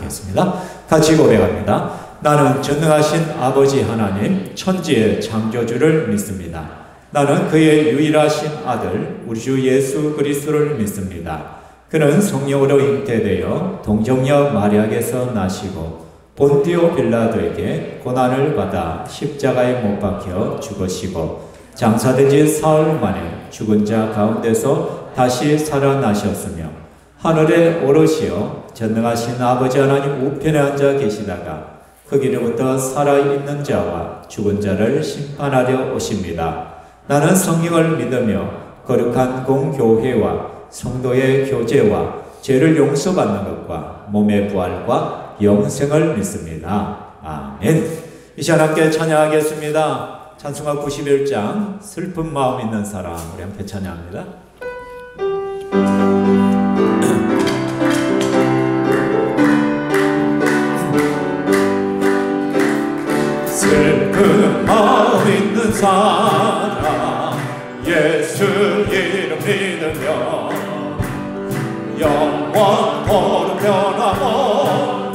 하겠습니다. 같이 고백합니다. 나는 전능하신 아버지 하나님 천지의 창조주를 믿습니다. 나는 그의 유일하신 아들 우리 주 예수 그리스도를 믿습니다. 그는 성령으로 잉태되어 동정녀 마리아에게서 나시고 본디오 빌라도에게 고난을 받아 십자가에 못 박혀 죽으시고 장사된 지 사흘 만에 죽은 자 가운데서 다시 살아나셨으며 하늘에 오르시어 전능하신 아버지 하나님 우편에 앉아 계시다가 거기로부터 살아있는 자와 죽은 자를 심판하려 오십니다. 나는 성령을 믿으며 거룩한 공교회와 성도의 교제와 죄를 용서받는 것과 몸의 부활과 영생을 믿습니다. 아멘. 이 시간 함께 찬양하겠습니다. 찬송가 91장 슬픈 마음 있는 사람 우리 함께 찬양합니다. 슬픈 마음 있는 사람 예수 이름 믿으며 영원토록 변함없는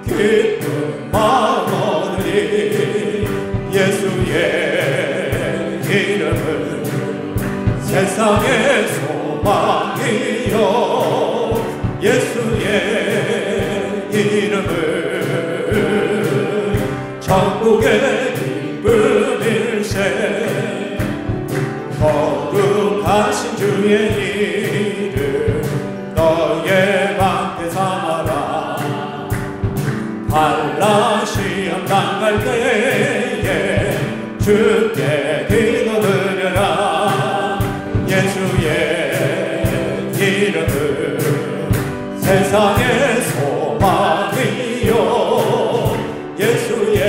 기쁜 마음 얻으리. 예수의 이름은 세상의 소망이요 예수의 이름은 천국의 기쁨일세. 거룩하신 주의 이름 너의 방패 삼아라. 환난 시험 당할 때에 주께 기도드려라. 예수의 이름은 세상의 소망이요 예수의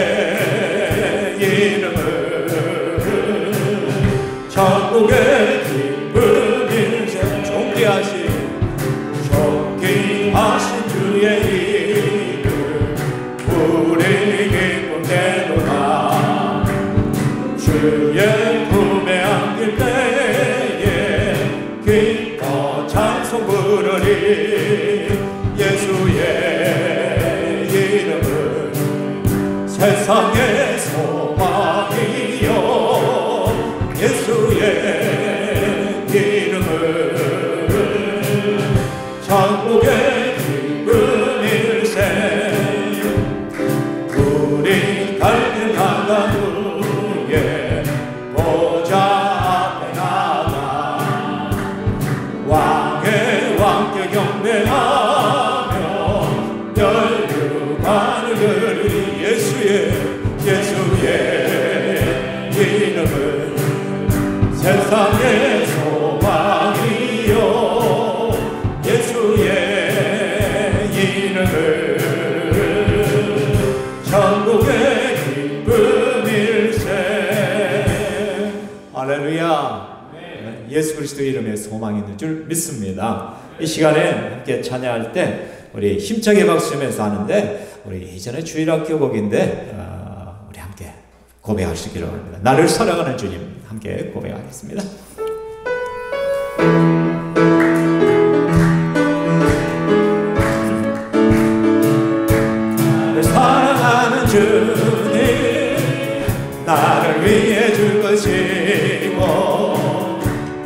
이름은 천국의 기쁨일세. 존귀하신 주의 이름 우리 기쁨 되도다. 주의 품에 안길 때에 기뻐 찬송 부르리. 예수의 이름은 세상의 소망이요 예수의 이름은 천국의 기쁨일세. 우리 갈 길 나간 후에 보좌 앞에 나가 왕의 왕께 경배하며 멸류관을 그리리. 예수의 이름은 세상의 소망이요 예수의 이름은 천국의 기쁨일세. 할렐루야. 예수 그리스도 이름에 소망이 있는 줄 믿습니다. 이 시간에 함께 찬양할 때 우리 힘차게 박수치면서 하는데 우리 이전에 주일학교 곡인데 우리 함께 고백하시기로 합니다. 나를 사랑하는 주님 함께 고백하겠습니다. 나를 사랑하는 주님 나를 위해 죽으시고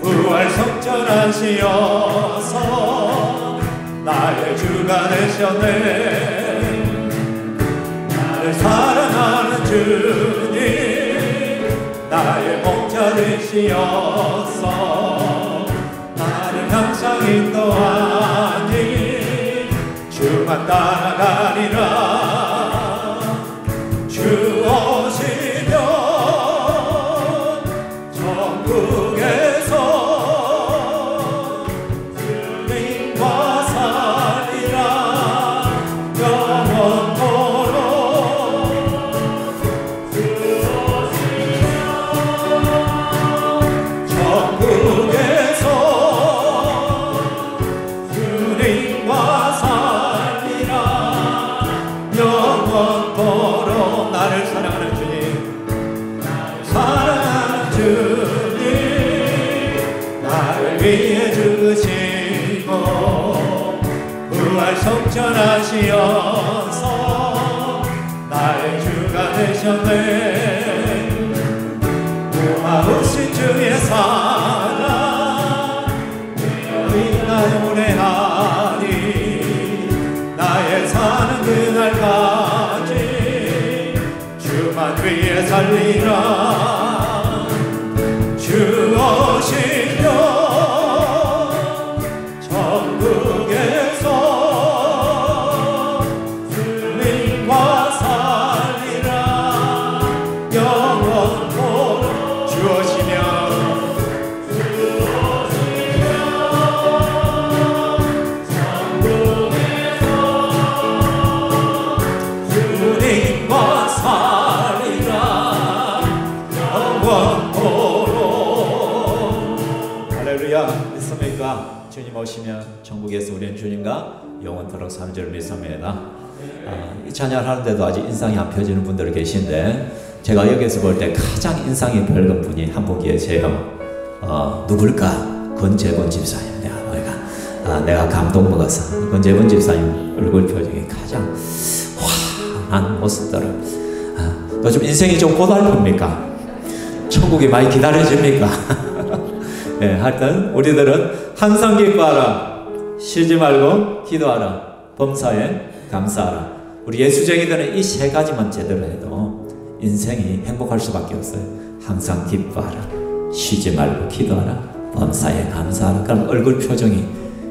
부활성전하시어서 나의 주가 되셨네. 나를 사랑하는 주님 나의 목자 되시어서 나를 항상 인도하니 주만 따라가리라. 주 오시면 천국에서 주님과 살리라. 영원토록 주 오시면 천국에서 주님과 살리라. 성전하시어서 나의 주가 되셨네. 고마우신 주의 사랑 내 영원하니 나의 사는 그날까지 주만 위해 살리라. 주 오시려 천국에서 주님과 살리라. 영원토록 주 오시며 주님과 살리라. 영원토록. 할렐루야. 믿습니까? 주님 오시면 천국에서 우리는 주님과 영원토록 사는 줄 믿습니다. 이 찬양을 하는데도 아직 인상이 안 펴지는 분들 계신데, 제가 여기서 볼 때 가장 인상이 밝은 분이 한 분 계세요. 누굴까? 권재본 집사님. 내가 감동 먹어서 권재본 집사님 얼굴 표정이 가장 환한 모습들을. 요즘 인생이 좀 고달픕니까? 천국이 많이 기다려집니까? 네, 하여튼 우리들은 항상 기뻐하라, 쉬지 말고 기도하라, 범사에 감사하라. 우리 예수쟁이들은 이 세 가지만 제대로 해도 인생이 행복할 수밖에 없어요. 항상 기뻐하라, 쉬지 말고 기도하라, 범사에 감사하라. 그럼 얼굴 표정이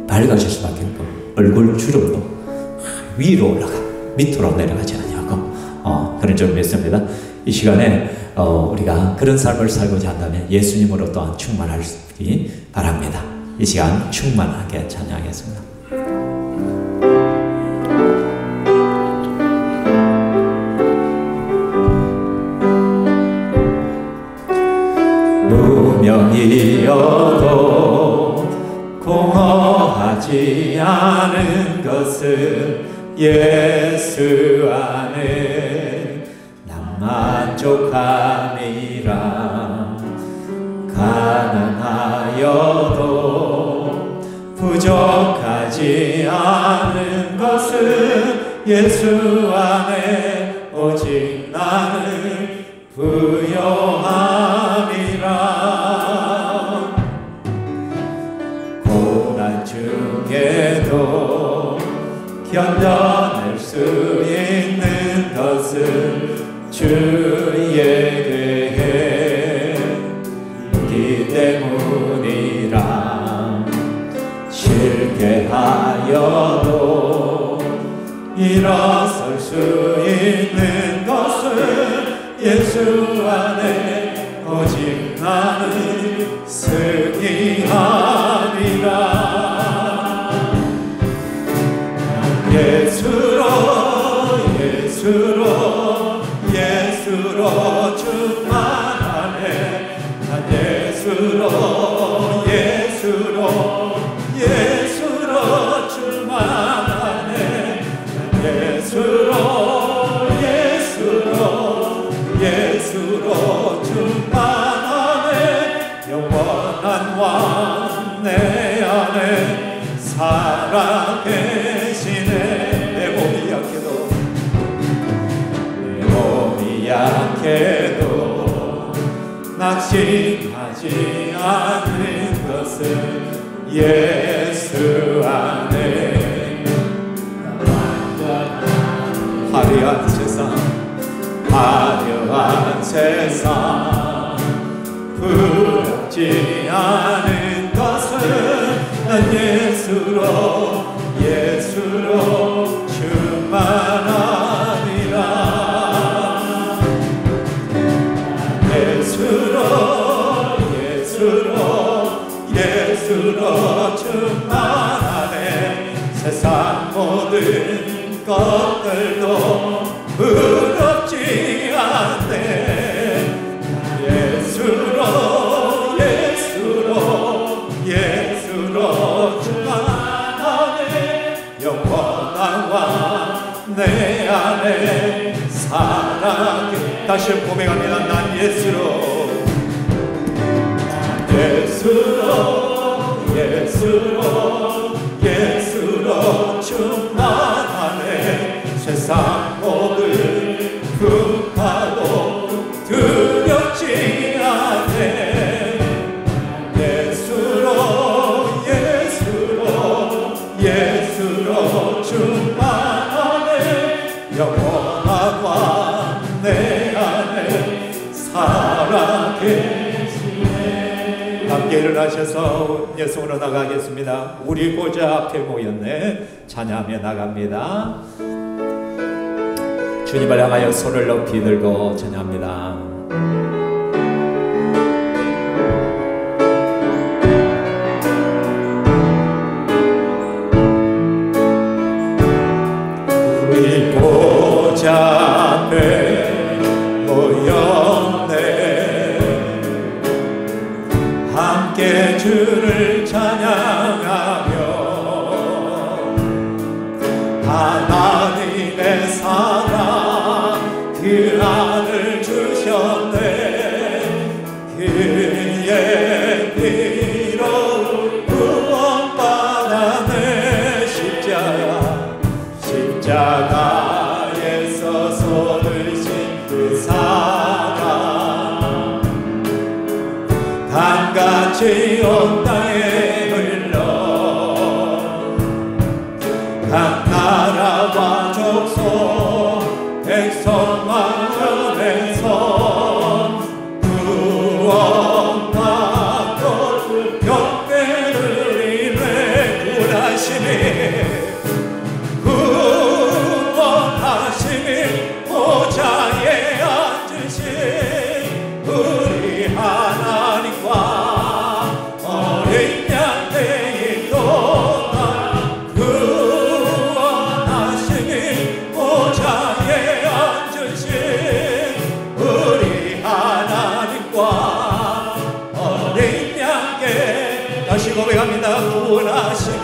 밝아질 수밖에 없고, 얼굴 주름도 위로 올라가 밑으로 내려가지 않냐고 그런 줄 믿습니다. 이 시간에 우리가 그런 삶을 살고자 한다면 예수님으로 또한 충만할 수 있기 바랍니다. 이 시간 충만하게 찬양하겠습니다. 무명이어도 공허하지 않은 것은 예수 안에 난 만족함이라. 가난하여도 부족하지 않은 것은 예수 안에 오직 나는 부요함이라. 고난 중에도 견뎌낼 수 있는 것은 주의 계획 있기 때문이라. 실패하여도 일어설 수 있는 것은 예수 안에 오직 나는 승리하리라. 예수로 충만하네. 난 예수로 충만하네. 난 예수로 충만하네. 영원한 왕 내 안에 살아계시네. 내 몸이 약해도 낙심하지 않는 것은 예수 안에 화려한 세상 부럽지 않은 것은 난 예수로 충만하리라. 예수로 충만하네. 세상 모든 것들도 부럽지 않네. 예수로 충만하네. 영원한 왕 내 안에 사랑해. 다시 고백합니다. 난 예수로 충만 영원한 왕 내 안에 살아계시네. 함께 일어나셔서 예수로 나가겠습니다. 우리 보좌 앞에 모였네. 찬양하며 나갑니다. 주님을 향하여 손을 높이 들고 찬양합니다. 우리 보좌 앞에 모였네. 함께 주를 찬양하며 하나님의 사랑 그 안을 주셨네. 그의 피로 구원받았네. 십자가에서 쏟으신 그 사랑 강같이 온 땅에 흘러 각 나라와 족속 백성 만연에서 구원받고 경배를 이루네. 구원하심이 보좌에 앉으신 우리 하나님과 어린 양 되있도다. 구원하심이 보좌에 앉으신 우리 하나님과 어린 양께 다시 고백합니다. 구원하심이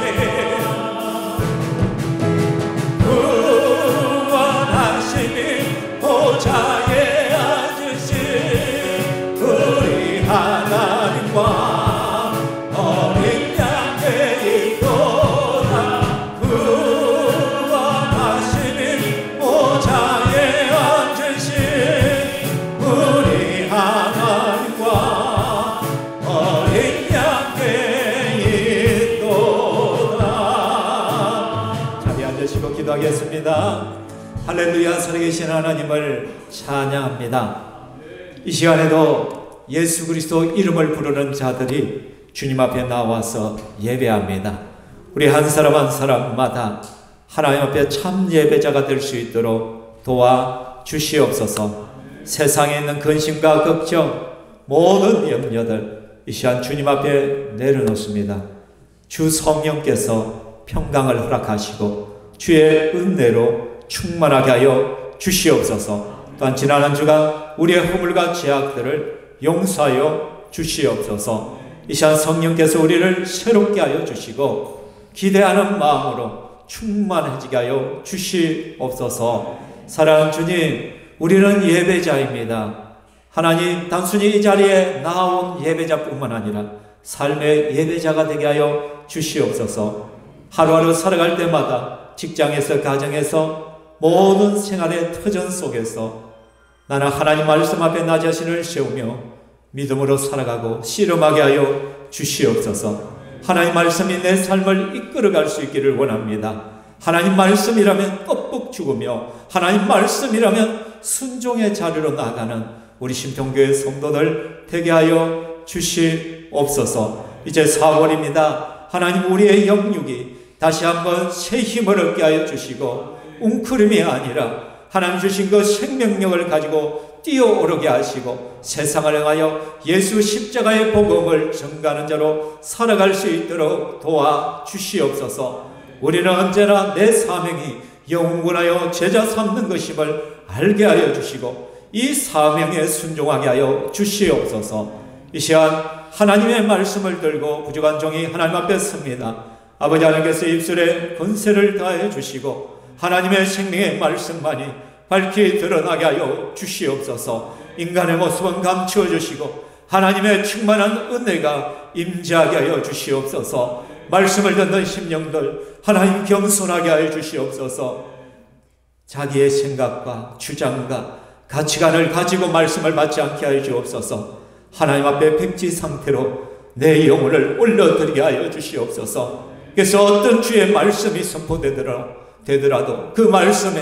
보좌에 앉으신 우리 하나님과 어린 양 되있도다. 구원하심이 보좌에 앉으신 우리 하나님과 어린 양 되있도다. 자리에 앉으시고 기도하겠습니다. 할렐루야. 살아계신 하나님을 찬양합니다. 이 시간에도 예수 그리스도 이름을 부르는 자들이 주님 앞에 나와서 예배합니다. 우리 한 사람 한 사람마다 하나님 앞에 참 예배자가 될 수 있도록 도와 주시옵소서. 세상에 있는 근심과 걱정, 모든 염려들 이 시간 주님 앞에 내려놓습니다. 주 성령께서 평강을 허락하시고 주의 은혜로 충만하게 하여 주시옵소서. 또한 지난 한 주간 우리의 허물과 죄악들을 용서하여 주시옵소서. 이 시간 성령께서 우리를 새롭게 하여 주시고 기대하는 마음으로 충만해지게 하여 주시옵소서. 사랑하는 주님, 우리는 예배자입니다. 하나님, 단순히 이 자리에 나온 예배자뿐만 아니라 삶의 예배자가 되게 하여 주시옵소서. 하루하루 살아갈 때마다 직장에서 가정에서 모든 생활의 터전 속에서 나는 하나님 말씀 앞에 나 자신을 세우며 믿음으로 살아가고 씨름하게 하여 주시옵소서. 하나님 말씀이 내 삶을 이끌어갈 수 있기를 원합니다. 하나님 말씀이라면 껍북 죽으며 하나님 말씀이라면 순종의 자리로 나아가는 우리 심통교회 성도들 되게 하여 주시옵소서. 이제 4월입니다. 하나님, 우리의 영육이 다시 한번 새 힘을 얻게 하여 주시고 웅크림이 아니라 하나님 주신 그 생명력을 가지고 뛰어오르게 하시고 세상을 향하여 예수 십자가의 복음을 전가하는 자로 살아갈 수 있도록 도와주시옵소서. 우리는 언제나 내 사명이 영원하여 제자 삼는 것임을 알게 하여 주시고 이 사명에 순종하게 하여 주시옵소서. 이 시간 하나님의 말씀을 들고 부족한 종이 하나님 앞에 섭니다. 아버지 하나님께서 입술에 권세를 다해 주시고 하나님의 생명의 말씀만이 밝히 드러나게 하여 주시옵소서. 인간의 모습은 감추어 주시고 하나님의 충만한 은혜가 임재하게 하여 주시옵소서. 말씀을 듣는 심령들 하나님 겸손하게 하여 주시옵소서. 자기의 생각과 주장과 가치관을 가지고 말씀을 받지 않게 하여 주옵소서. 하나님 앞에 백지 상태로 내 영혼을 올려드리게 하여 주시옵소서. 그래서 어떤 주의 말씀이 선포되더라도 그 말씀에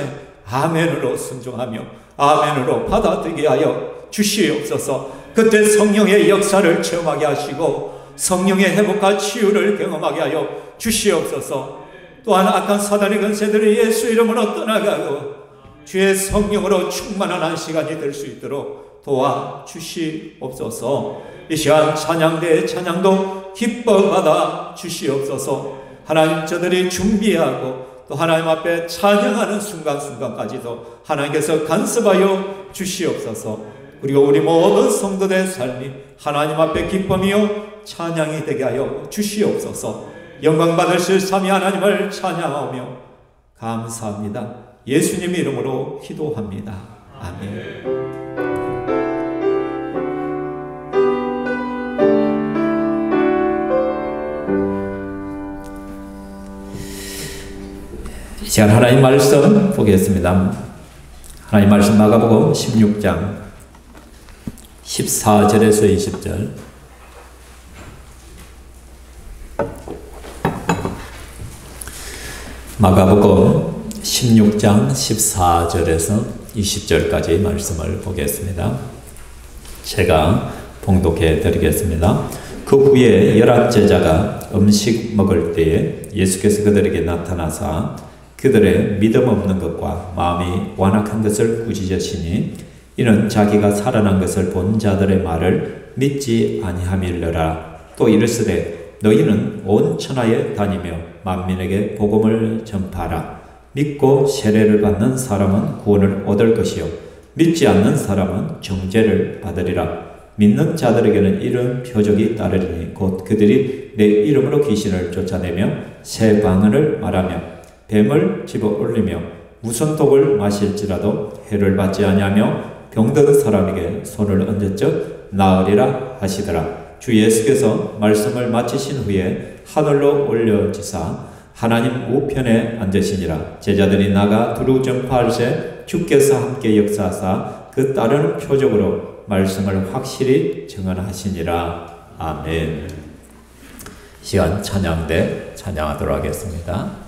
아멘으로 순종하며 아멘으로 받아들이게 하여 주시옵소서. 그때 성령의 역사를 체험하게 하시고 성령의 회복과 치유를 경험하게 하여 주시옵소서. 또한 악한 사단의 권세들을 예수 이름으로 떠나가고 주의 성령으로 충만한 한 시간이 될 수 있도록 도와주시옵소서. 이 시간 찬양대의 찬양도 기뻐 받아 주시옵소서. 하나님, 저들이 준비하고 또 하나님 앞에 찬양하는 순간순간까지도 하나님께서 간섭하여 주시옵소서. 그리고 우리 모든 성도들의 삶이 하나님 앞에 기쁨이요 찬양이 되게 하여 주시옵소서. 영광 받으실 삼위 하나님을 찬양하며 감사합니다. 예수님 이름으로 기도합니다. 아멘. 이 시간 하나님 말씀 보겠습니다. 하나님 말씀 마가복음 16장 14절에서 20절. 마가복음 16장 14절에서 20절까지 말씀을 보겠습니다. 제가 봉독해 드리겠습니다. 그 후에 11제자가 음식 먹을 때에 예수께서 그들에게 나타나사 그들의 믿음 없는 것과 마음이 완악한 것을 꾸짖으시니 이는 자기가 살아난 것을 본 자들의 말을 믿지 아니함일러라. 또 이르시되 너희는 온 천하에 다니며 만민에게 복음을 전파하라. 믿고 세례를 받는 사람은 구원을 얻을 것이요 믿지 않는 사람은 정죄를 받으리라. 믿는 자들에게는 이런 표적이 따르리니 곧 그들이 내 이름으로 귀신을 쫓아내며 새 방언을 말하며 뱀을 집어 올리며 무슨 독을 마실지라도 해를 받지 아니하며 병든 사람에게 손을 얹었즉 나으리라 하시더라. 주 예수께서 말씀을 마치신 후에 하늘로 올려지사 하나님 우편에 앉으시니라. 제자들이 나가 두루 전파할새 주께서 함께 역사하사 그 따르는 표적으로 말씀을 확실히 증언하시니라. 아멘. 시간 찬양대 찬양하도록 하겠습니다.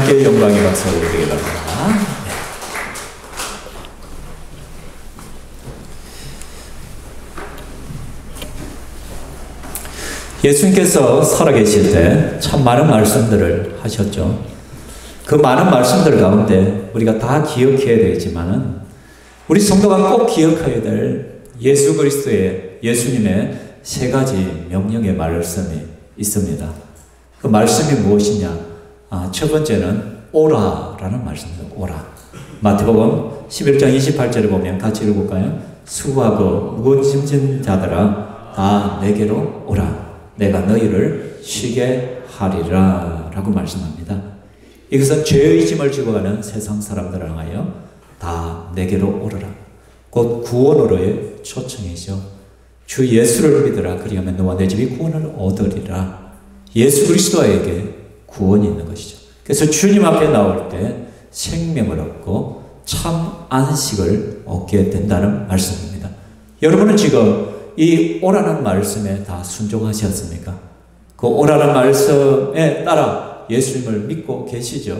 하나님께 영광의 박수 올리기 바랍니다. 예수님께서 살아계실 때 참 많은 말씀들을 하셨죠. 그 많은 말씀들 가운데 우리가 다 기억해야 되지만은 우리 성도가 꼭 기억해야 될 예수 그리스도의 예수님의 세 가지 명령의 말씀이 있습니다. 그 말씀이 무엇이냐? 첫 번째는 오라라는 말씀입니다. 오라. 마태복음 11장 28절에 보면 같이 읽어볼까요? 수고하고 무거운 짐진 자들아 다 내게로 오라. 내가 너희를 쉬게 하리라 라고 말씀합니다. 이것은 죄의 짐을 지고 가는 세상 사람들을 향하여 다 내게로 오르라. 곧 구원으로의 초청이죠. 주 예수를 믿으라. 그리하면 너와 내 집이 구원을 얻으리라. 예수 그리스도에게 구원이 있는 것이죠. 그래서 주님 앞에 나올 때 생명을 얻고 참 안식을 얻게 된다는 말씀입니다. 여러분은 지금 이 오라는 말씀에 다 순종하셨습니까? 그 오라는 말씀에 따라 예수님을 믿고 계시죠?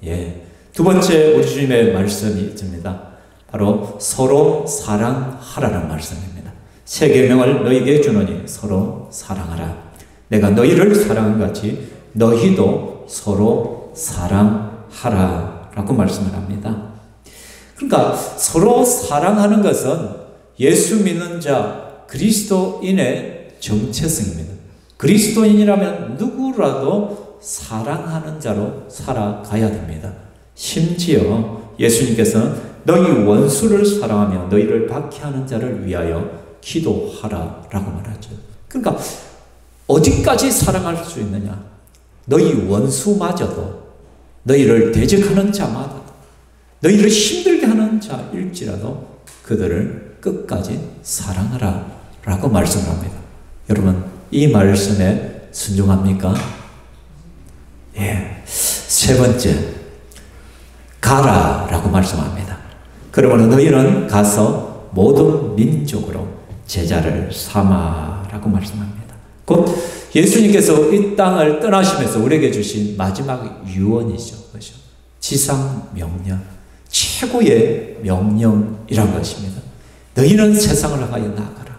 예. 두 번째 우리 주님의 말씀이 있습니다. 바로 서로 사랑하라는 말씀입니다. 세 계명을 너희에게 주노니 서로 사랑하라. 내가 너희를 사랑한 같이 너희도 서로 사랑하라 라고 말씀을 합니다. 그러니까 서로 사랑하는 것은 예수 믿는 자 그리스도인의 정체성입니다. 그리스도인이라면 누구라도 사랑하는 자로 살아가야 됩니다. 심지어 예수님께서는 너희 원수를 사랑하며 너희를 박해하는 자를 위하여 기도하라 라고 말하죠. 그러니까 어디까지 사랑할 수 있느냐? 너희 원수마저도 너희를 대적하는 자마다 너희를 힘들게 하는 자일지라도 그들을 끝까지 사랑하라 라고 말씀을 합니다. 여러분 이 말씀에 순종합니까? 예. 세 번째 가라 라고 말씀합니다. 그러므로 너희는 가서 모든 민족으로 제자를 삼아 라고 말씀합니다. 곧 예수님께서 이 땅을 떠나시면서 우리에게 주신 마지막 유언이죠. 그렇죠? 지상 명령, 최고의 명령이란 것입니다. 너희는 세상을 향하여 나가라.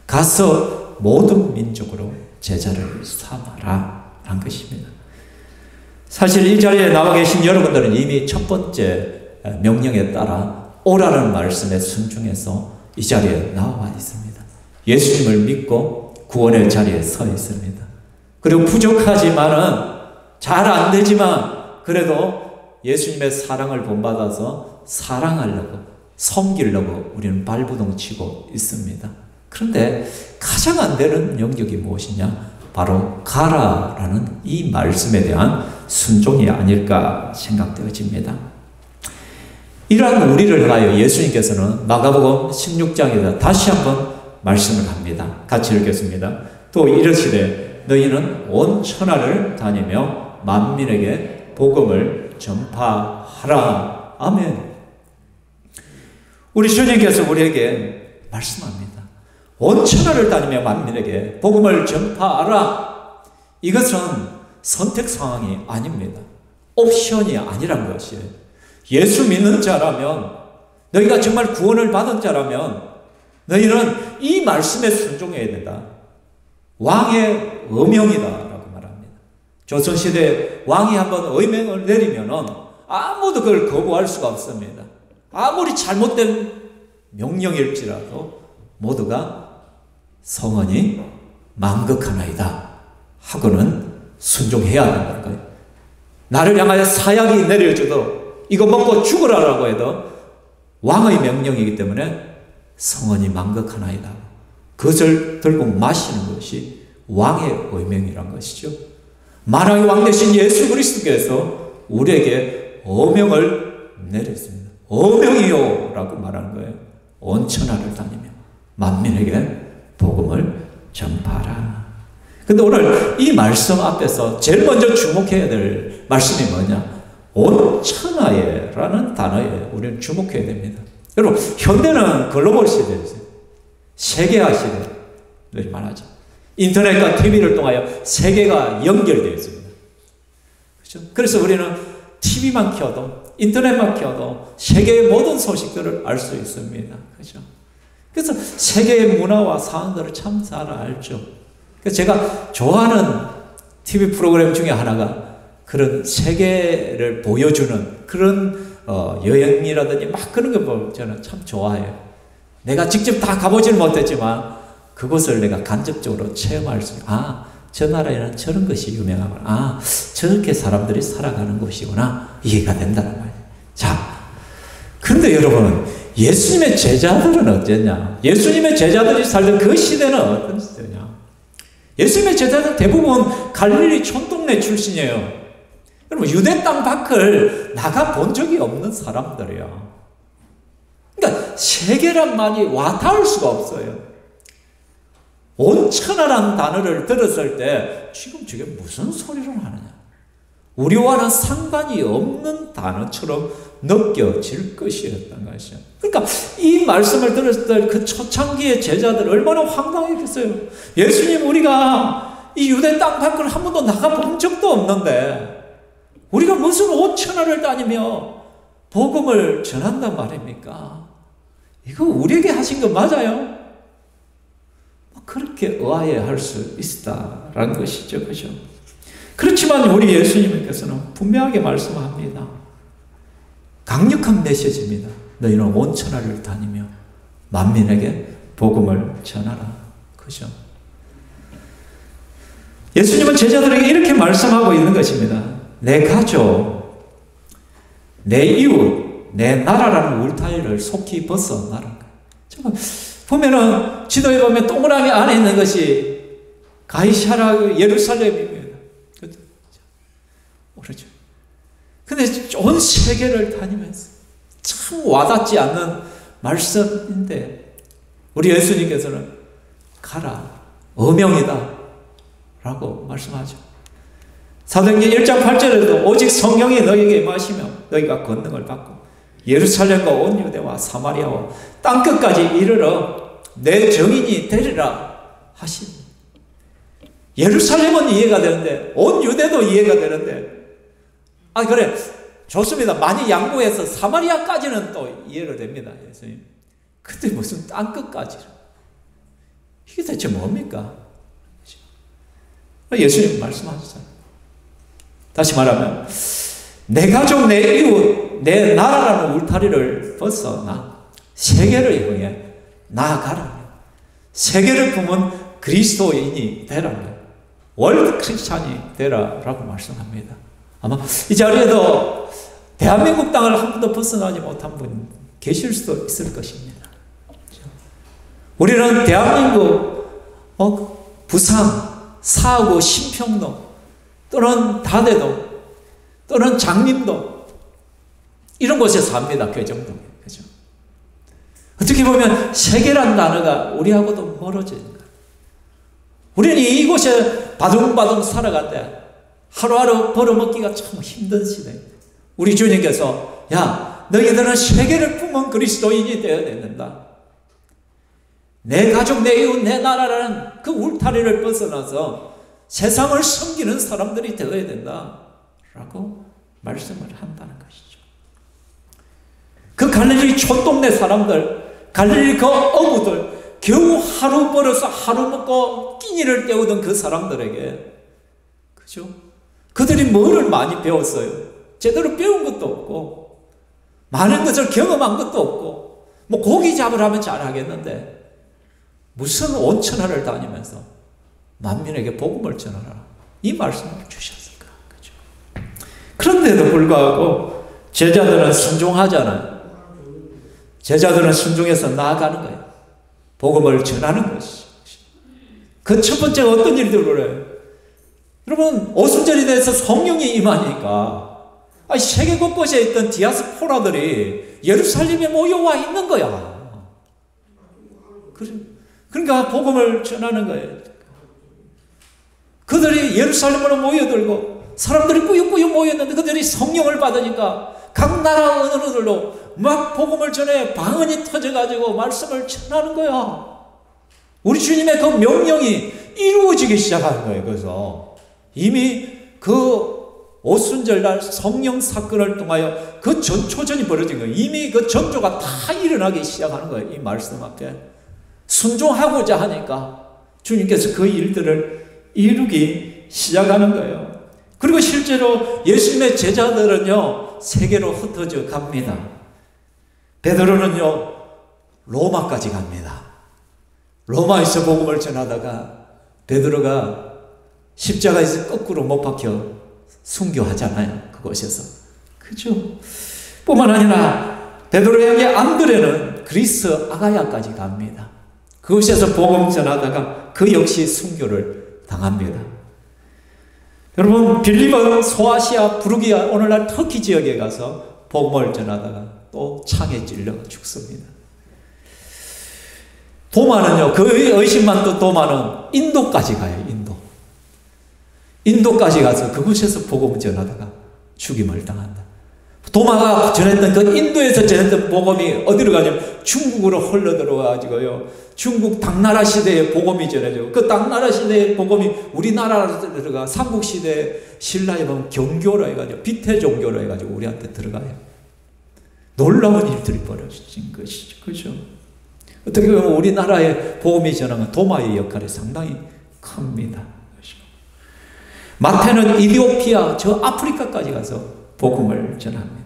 가서 모든 민족으로 제자를 삼아라 한 것입니다. 사실 이 자리에 나와 계신 여러분들은 이미 첫 번째 명령에 따라 오라는 말씀에 순종해서 이 자리에 나와 있습니다. 예수님을 믿고 구원의 자리에 서 있습니다. 그리고 부족하지만은 잘 안 되지만 그래도 예수님의 사랑을 본받아서 사랑하려고 섬기려고 우리는 발버둥 치고 있습니다. 그런데 가장 안 되는 영역이 무엇이냐? 바로 가라라는 이 말씀에 대한 순종이 아닐까 생각되어집니다. 이러한 우리를 하여 예수님께서는 마가복음 16장에서 다시 한번 말씀을 합니다. 같이 읽겠습니다. 또 이르시되 너희는 온 천하를 다니며 만민에게 복음을 전파하라. 아멘. 우리 주님께서 우리에게 말씀합니다. 온 천하를 다니며 만민에게 복음을 전파하라. 이것은 선택 상황이 아닙니다. 옵션이 아니란 것이에요. 예수 믿는 자라면, 너희가 정말 구원을 받은 자라면 너희는 이 말씀에 순종해야 된다. 왕의 어명이다라고 말합니다. 조선시대 왕이 한번 어명을 내리면 아무도 그걸 거부할 수가 없습니다. 아무리 잘못된 명령일지라도 모두가 성언이 망극하나이다 하고는 순종해야 된다는 거예요. 나를 향하여 사약이 내려져도 이거 먹고 죽으라라고 해도 왕의 명령이기 때문에 성언이 망극하나이다. 그것을 들고 마시는 것이 왕의 어명이란 것이죠. 만왕의 왕 되신 예수 그리스도께서 우리에게 어명을 내렸습니다. 어명이요 라고 말하는 거예요. 온 천하를 다니며 만민에게 복음을 전파하라. 근데 오늘 이 말씀 앞에서 제일 먼저 주목해야 될 말씀이 뭐냐? 온 천하에 라는 단어에 우리는 주목해야 됩니다. 여러분, 현대는 글로벌 시대였어요. 세계화 시대 말하죠. 인터넷과 TV를 통하여 세계가 연결되어 있습니다. 그래서 우리는 TV만 켜도, 인터넷만 켜도 세계의 모든 소식들을 알 수 있습니다. 그죠? 그래서 세계의 문화와 상황들을 참 잘 알죠. 그래서 제가 좋아하는 TV 프로그램 중에 하나가 그런 세계를 보여주는 그런 여행이라든지 막 그런 거 보면 저는 참 좋아해요. 내가 직접 다 가보지는 못했지만 그것을 내가 간접적으로 체험할 수 있어요. 아, 저 나라에는 저런 것이 유명하구나. 아, 저렇게 사람들이 살아가는 곳이구나. 이해가 된다는 말이에요. 자, 그런데 여러분, 예수님의 제자들은 어땠냐? 예수님의 제자들이 살던 그 시대는 어떤 시대냐? 예수님의 제자들은 대부분 갈릴리 촌동네 출신이에요. 여러분, 유대 땅 밖을 나가 본 적이 없는 사람들이에요. 그러니까 세계란 말이 와 닿을 수가 없어요. 온천하라는 단어를 들었을 때 지금 저게 무슨 소리를 하느냐? 우리와는 상관이 없는 단어처럼 느껴질 것이었던 것이죠. 그러니까 이 말씀을 들었을 때 그 초창기의 제자들 얼마나 황당했겠어요. 예수님, 우리가 이 유대 땅 밖을 한 번도 나가본 적도 없는데 우리가 무슨 온천하를 다니며 복음을 전한단 말입니까? 이거 우리에게 하신 거 맞아요? 그렇게 의아해할 수 있다라는 것이죠. 그죠? 그렇지만 우리 예수님께서는 분명하게 말씀합니다. 강력한 메시지입니다. 너희는 온천하를 다니며 만민에게 복음을 전하라. 그죠? 예수님은 제자들에게 이렇게 말씀하고 있는 것입니다. 내 가족, 내 이웃, 내 나라라는 울타리를 속히 벗어나라. 보면은 지도에 보면 동그라미 안에 있는 것이 가이사라 예루살렘입니다. 그렇죠. 근데 온 세계를 다니면서 참 와닿지 않는 말씀인데 우리 예수님께서는 가라, 어명이다 라고 말씀하죠. 사도행전 1장 8절에도 오직 성령이 너희에게 임하시며 너희가 권능을 받고 예루살렘과 온 유대와 사마리아와 땅끝까지 이르러 내 증인이 되리라 하십니다. 예루살렘은 이해가 되는데 온 유대도 이해가 되는데 그래 좋습니다. 많이 양보해서 사마리아까지는 또 이해가 됩니다. 예수님. 근데 무슨 땅끝까지 이게 대체 뭡니까? 예수님 말씀하셨어요. 다시 말하면 내 가족, 내 이웃, 내 나라라는 울타리를 벗어나 세계를 향해 나아가라. 세계를 품은 그리스도인이 되라. 월드 크리스찬이 되라라고 말씀합니다. 아마 이 자리에도 대한민국 땅을 한 번도 벗어나지 못한 분 계실 수도 있을 것입니다. 우리는 대한민국 부산, 사하구, 신평동 또는 다대동 또는 장림도 이런 곳에 삽니다. 괴정동에. 그죠? 어떻게 보면 세계란 단어가 우리하고도 멀어진 거예요. 우리는 이곳에 바둥바둥 살아가는데 하루하루 벌어먹기가 참 힘든 시대입니다. 우리 주님께서 야, 너희들은 세계를 품은 그리스도인이 되어야 된다. 내 가족, 내 이웃, 내 나라라는 그 울타리를 벗어나서 세상을 섬기는 사람들이 되어야 된다 라고 말씀을 한다는 것이죠. 그 갈릴리 촌동네 사람들, 갈릴리 그 어부들, 겨우 하루 벌어서 하루 먹고 끼니를 때우던 그 사람들에게, 그죠? 그들이 뭐를 많이 배웠어요? 제대로 배운 것도 없고, 많은 것을 경험한 것도 없고, 뭐 고기 잡으라면 잘하겠는데, 무슨 온천하를 다니면서 만민에게 복음을 전하라. 이 말씀을 주셨을까? 그죠? 그런데도 불구하고, 제자들은 순종하잖아요. 제자들은 순종해서 나아가는 거예요. 복음을 전하는 것이죠. 그 첫 번째가 어떤 일들을 그래요? 여러분, 오순절이 돼서 성령이 임하니까 세계 곳곳에 있던 디아스포라들이 예루살렘에 모여와 있는 거야. 그러니까 복음을 전하는 거예요. 그들이 예루살렘으로 모여들고 사람들이 꾸역꾸역 모였는데 그들이 성령을 받으니까 각 나라 언어들로 막 복음을 전해 방언이 터져가지고 말씀을 전하는 거야. 우리 주님의 그 명령이 이루어지기 시작하는 거예요. 그래서 이미 그 오순절날 성령 사건을 통하여 그 전초전이 벌어진 거예요. 이미 그 전조가 다 일어나기 시작하는 거예요. 이 말씀 앞에 순종하고자 하니까 주님께서 그 일들을 이루기 시작하는 거예요. 그리고 실제로 예수님의 제자들은요, 세계로 흩어져 갑니다. 베드로는요, 로마까지 갑니다. 로마에서 복음을 전하다가 베드로가 십자가에서 거꾸로 못 박혀 순교하잖아요. 그곳에서. 그죠? 뿐만 아니라 베드로의 형제 안드레는 그리스 아가야까지 갑니다. 그곳에서 복음 전하다가 그 역시 순교를 당합니다. 여러분, 빌립은 소아시아, 부르기아, 오늘날 터키 지역에 가서 복음을 전하다가 또 창에 찔려 죽습니다. 도마는요, 그 의심만도 도마는 인도까지 가요. 인도까지 가서 그곳에서 복음을 전하다가 죽임을 당한다. 도마가 전했던 그 인도에서 전했던 복음이 어디로 가냐면 중국으로 흘러 들어가지고요, 중국 당나라 시대의 복음이 전해지고, 그 당나라 시대의 복음이 우리나라로 들어가 삼국시대 신라에 보면 경교로 해가지고 비태 종교로 해가지고 우리한테 들어가요. 놀라운 일들이 벌어진 것이죠. 그죠? 어떻게 보면 우리나라의 복음이 전하는 도마의 역할이 상당히 큽니다. 마태는 이디오피아, 저 아프리카까지 가서 복음을 전합니다.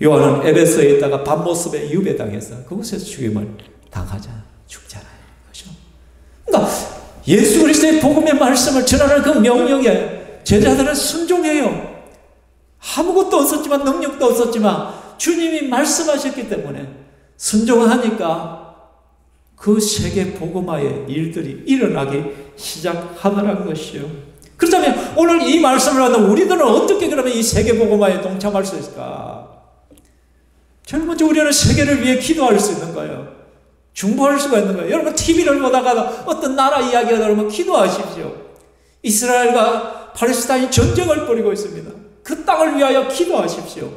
요한은 에베소에 있다가 밤모습에 유배당해서 그곳에서 죽임을 죽잖아요. 그렇죠? 그러니까 예수 그리스도의 복음의 말씀을 전하는 그 명령에 제자들은 순종해요. 아무것도 없었지만, 능력도 없었지만 주님이 말씀하셨기 때문에 순종하니까 그 세계 복음화의 일들이 일어나기 시작하더라는 것이요. 그렇다면 오늘 이 말씀을 하는 우리들은 어떻게 그러면 이 세계 복음화에 동참할 수 있을까? 제일 먼저 우리는 세계를 위해 기도할 수 있는 거예요. 중보할 수가 있는 거예요. 여러분, TV를 보다가 어떤 나라 이야기가 나오면 기도하십시오. 이스라엘과 팔레스타인이 전쟁을 벌이고 있습니다. 그 땅을 위하여 기도하십시오.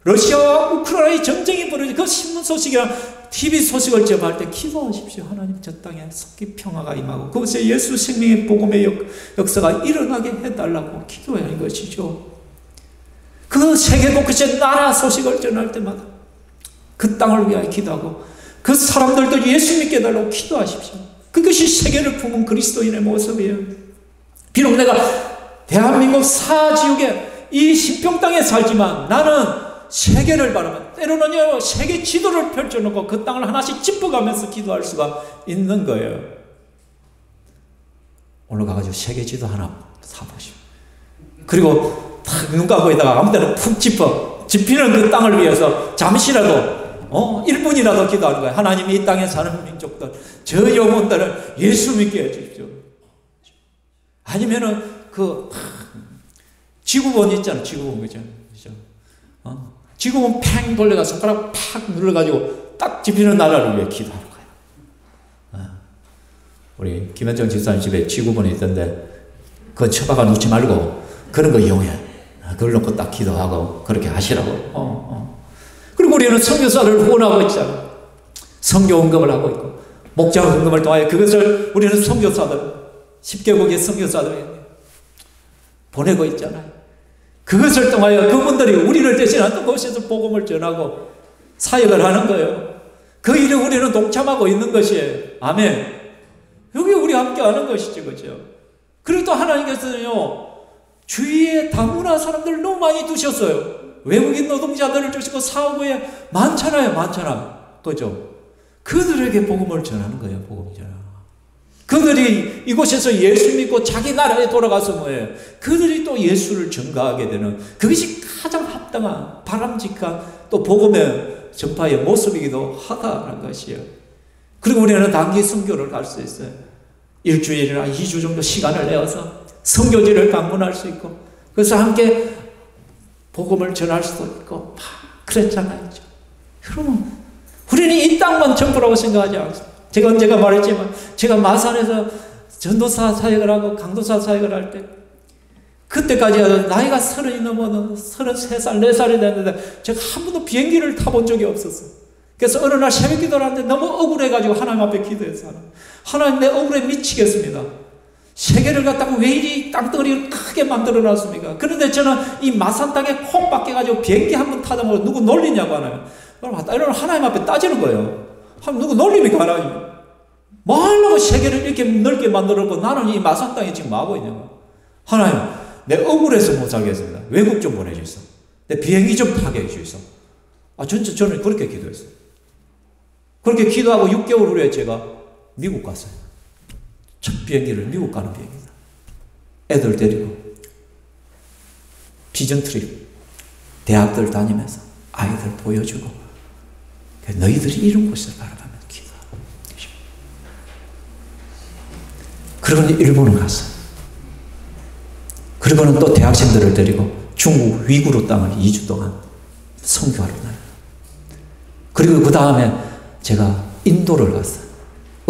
러시아와 우크라이나의 전쟁이 벌어지고 그 신문 소식이나 TV 소식을 접할 때 기도하십시오. 하나님, 저 땅에 속히 평화가 임하고 그것에 예수 생명의 복음의 역사가 일어나게 해달라고 기도해야 하는 것이죠. 그 세계 곳곳의 나라 소식을 전할 때마다 그 땅을 위하여 기도하고 그 사람들도 예수 믿게 해달라고 기도하십시오. 그것이 세계를 품은 그리스도인의 모습이에요. 비록 내가 대한민국 사지역에 이 신평 땅에 살지만 나는 세계를 바라면, 때로는요, 세계 지도를 펼쳐놓고 그 땅을 하나씩 짚어가면서 기도할 수가 있는 거예요. 오늘 가가지고 세계 지도 하나 사보시오. 그리고 탁 눈 감고 있다가 아무 때나 푹 짚히는 그 땅을 위해서 잠시라도 1분이라도 기도하는 거예요. 하나님이 이 땅에 사는 민족들, 저 영혼들을 예수 믿게 해주십시오. 아니면은 지구본 있잖아. 지구본 그죠? 지구본 팽 돌려가 손가락 팍 눌러가지고 딱 집히는 나라를 위해 기도하는 거예요. 우리 김현정 집사님 집에 지구본이 있던데 그건 처박아 놓지 말고 그런 거 이용해. 그걸 놓고 딱 기도하고 그렇게 하시라고. 그리고 우리는 선교사를 후원하고 있잖아요. 선교 헌금을 하고 있고 목자 헌금을 통하여 그것을 우리는 선교사들 10개국의 선교사들이 보내고 있잖아요. 그것을 통하여 그분들이 우리를 대신하는 곳에서 복음을 전하고 사역을 하는 거예요. 그 일에 우리는 동참하고 있는 것이에요. 아멘. 여기 우리 함께 하는 것이죠. 그죠? 그리고 또 하나님께서는요, 주위에 다문화 사람들을 너무 많이 두셨어요. 외국인 노동자들을 주시고 사업에 많잖아요. 그죠? 그들에게 복음을 전하는 거예요. 복음 전하. 그들이 이곳에서 예수 믿고 자기 나라에 돌아가서 뭐예요? 그들이 또 예수를 전가하게 되는 그것이 가장 합당한 바람직한 또 복음의 전파의 모습이기도 하다는 것이에요. 그리고 우리는 단기 선교를 갈 수 있어요. 일주일이나 2주 정도 시간을 내어서 선교지를 방문할 수 있고 그래서 함께 복음을 전할 수도 있고 그랬잖아요. 여러분, 우리는 이 땅만 전부라고 생각하지 않습니다. 제가 언제가 말했지만 제가 마산에서 전도사 사역을 하고 강도사 사역을 할 때 그때까지 나이가 30이 넘어서 33살, 4살이 됐는데 제가 한 번도 비행기를 타본 적이 없었어요. 그래서 어느 날 새벽 기도를 하는데 너무 억울해가지고 하나님 앞에 기도했어요. 하나님, 내 억울해 미치겠습니다. 세계를 갖다가 왜 이리 땅덩어리를 크게 만들어 놨습니까? 그런데 저는 이 마산 땅에 콕 박혀가지고 비행기 한 번 타다 보면 누구 놀리냐고 하나요? 이러면 하나님 앞에 따지는 거예요. 누구 놀립니까, 하나님? 뭐 하려고 세계를 이렇게 넓게 만들었고 나는 이 마산 땅에 지금 뭐 하고 있냐고. 하나님, 내 억울해서 못 살겠습니다. 외국 좀 보내주세요. 내 비행기 좀 타게 해주세요. 저는 그렇게 기도했어요. 그렇게 기도하고 6개월 후에 제가 미국 갔어요. 첫 비행기를 미국 가는 비행기다. 애들 데리고 비전 트립 대학들 다니면서 아이들 보여주고 너희들이 이런 곳을 바라보면 기도하고 그러고는 일본을 갔어요. 그리고는 또 대학생들을 데리고 중국 위구르 땅을 2주 동안 선교하러 다녀요. 그리고 그 다음에 제가 인도를 갔어요.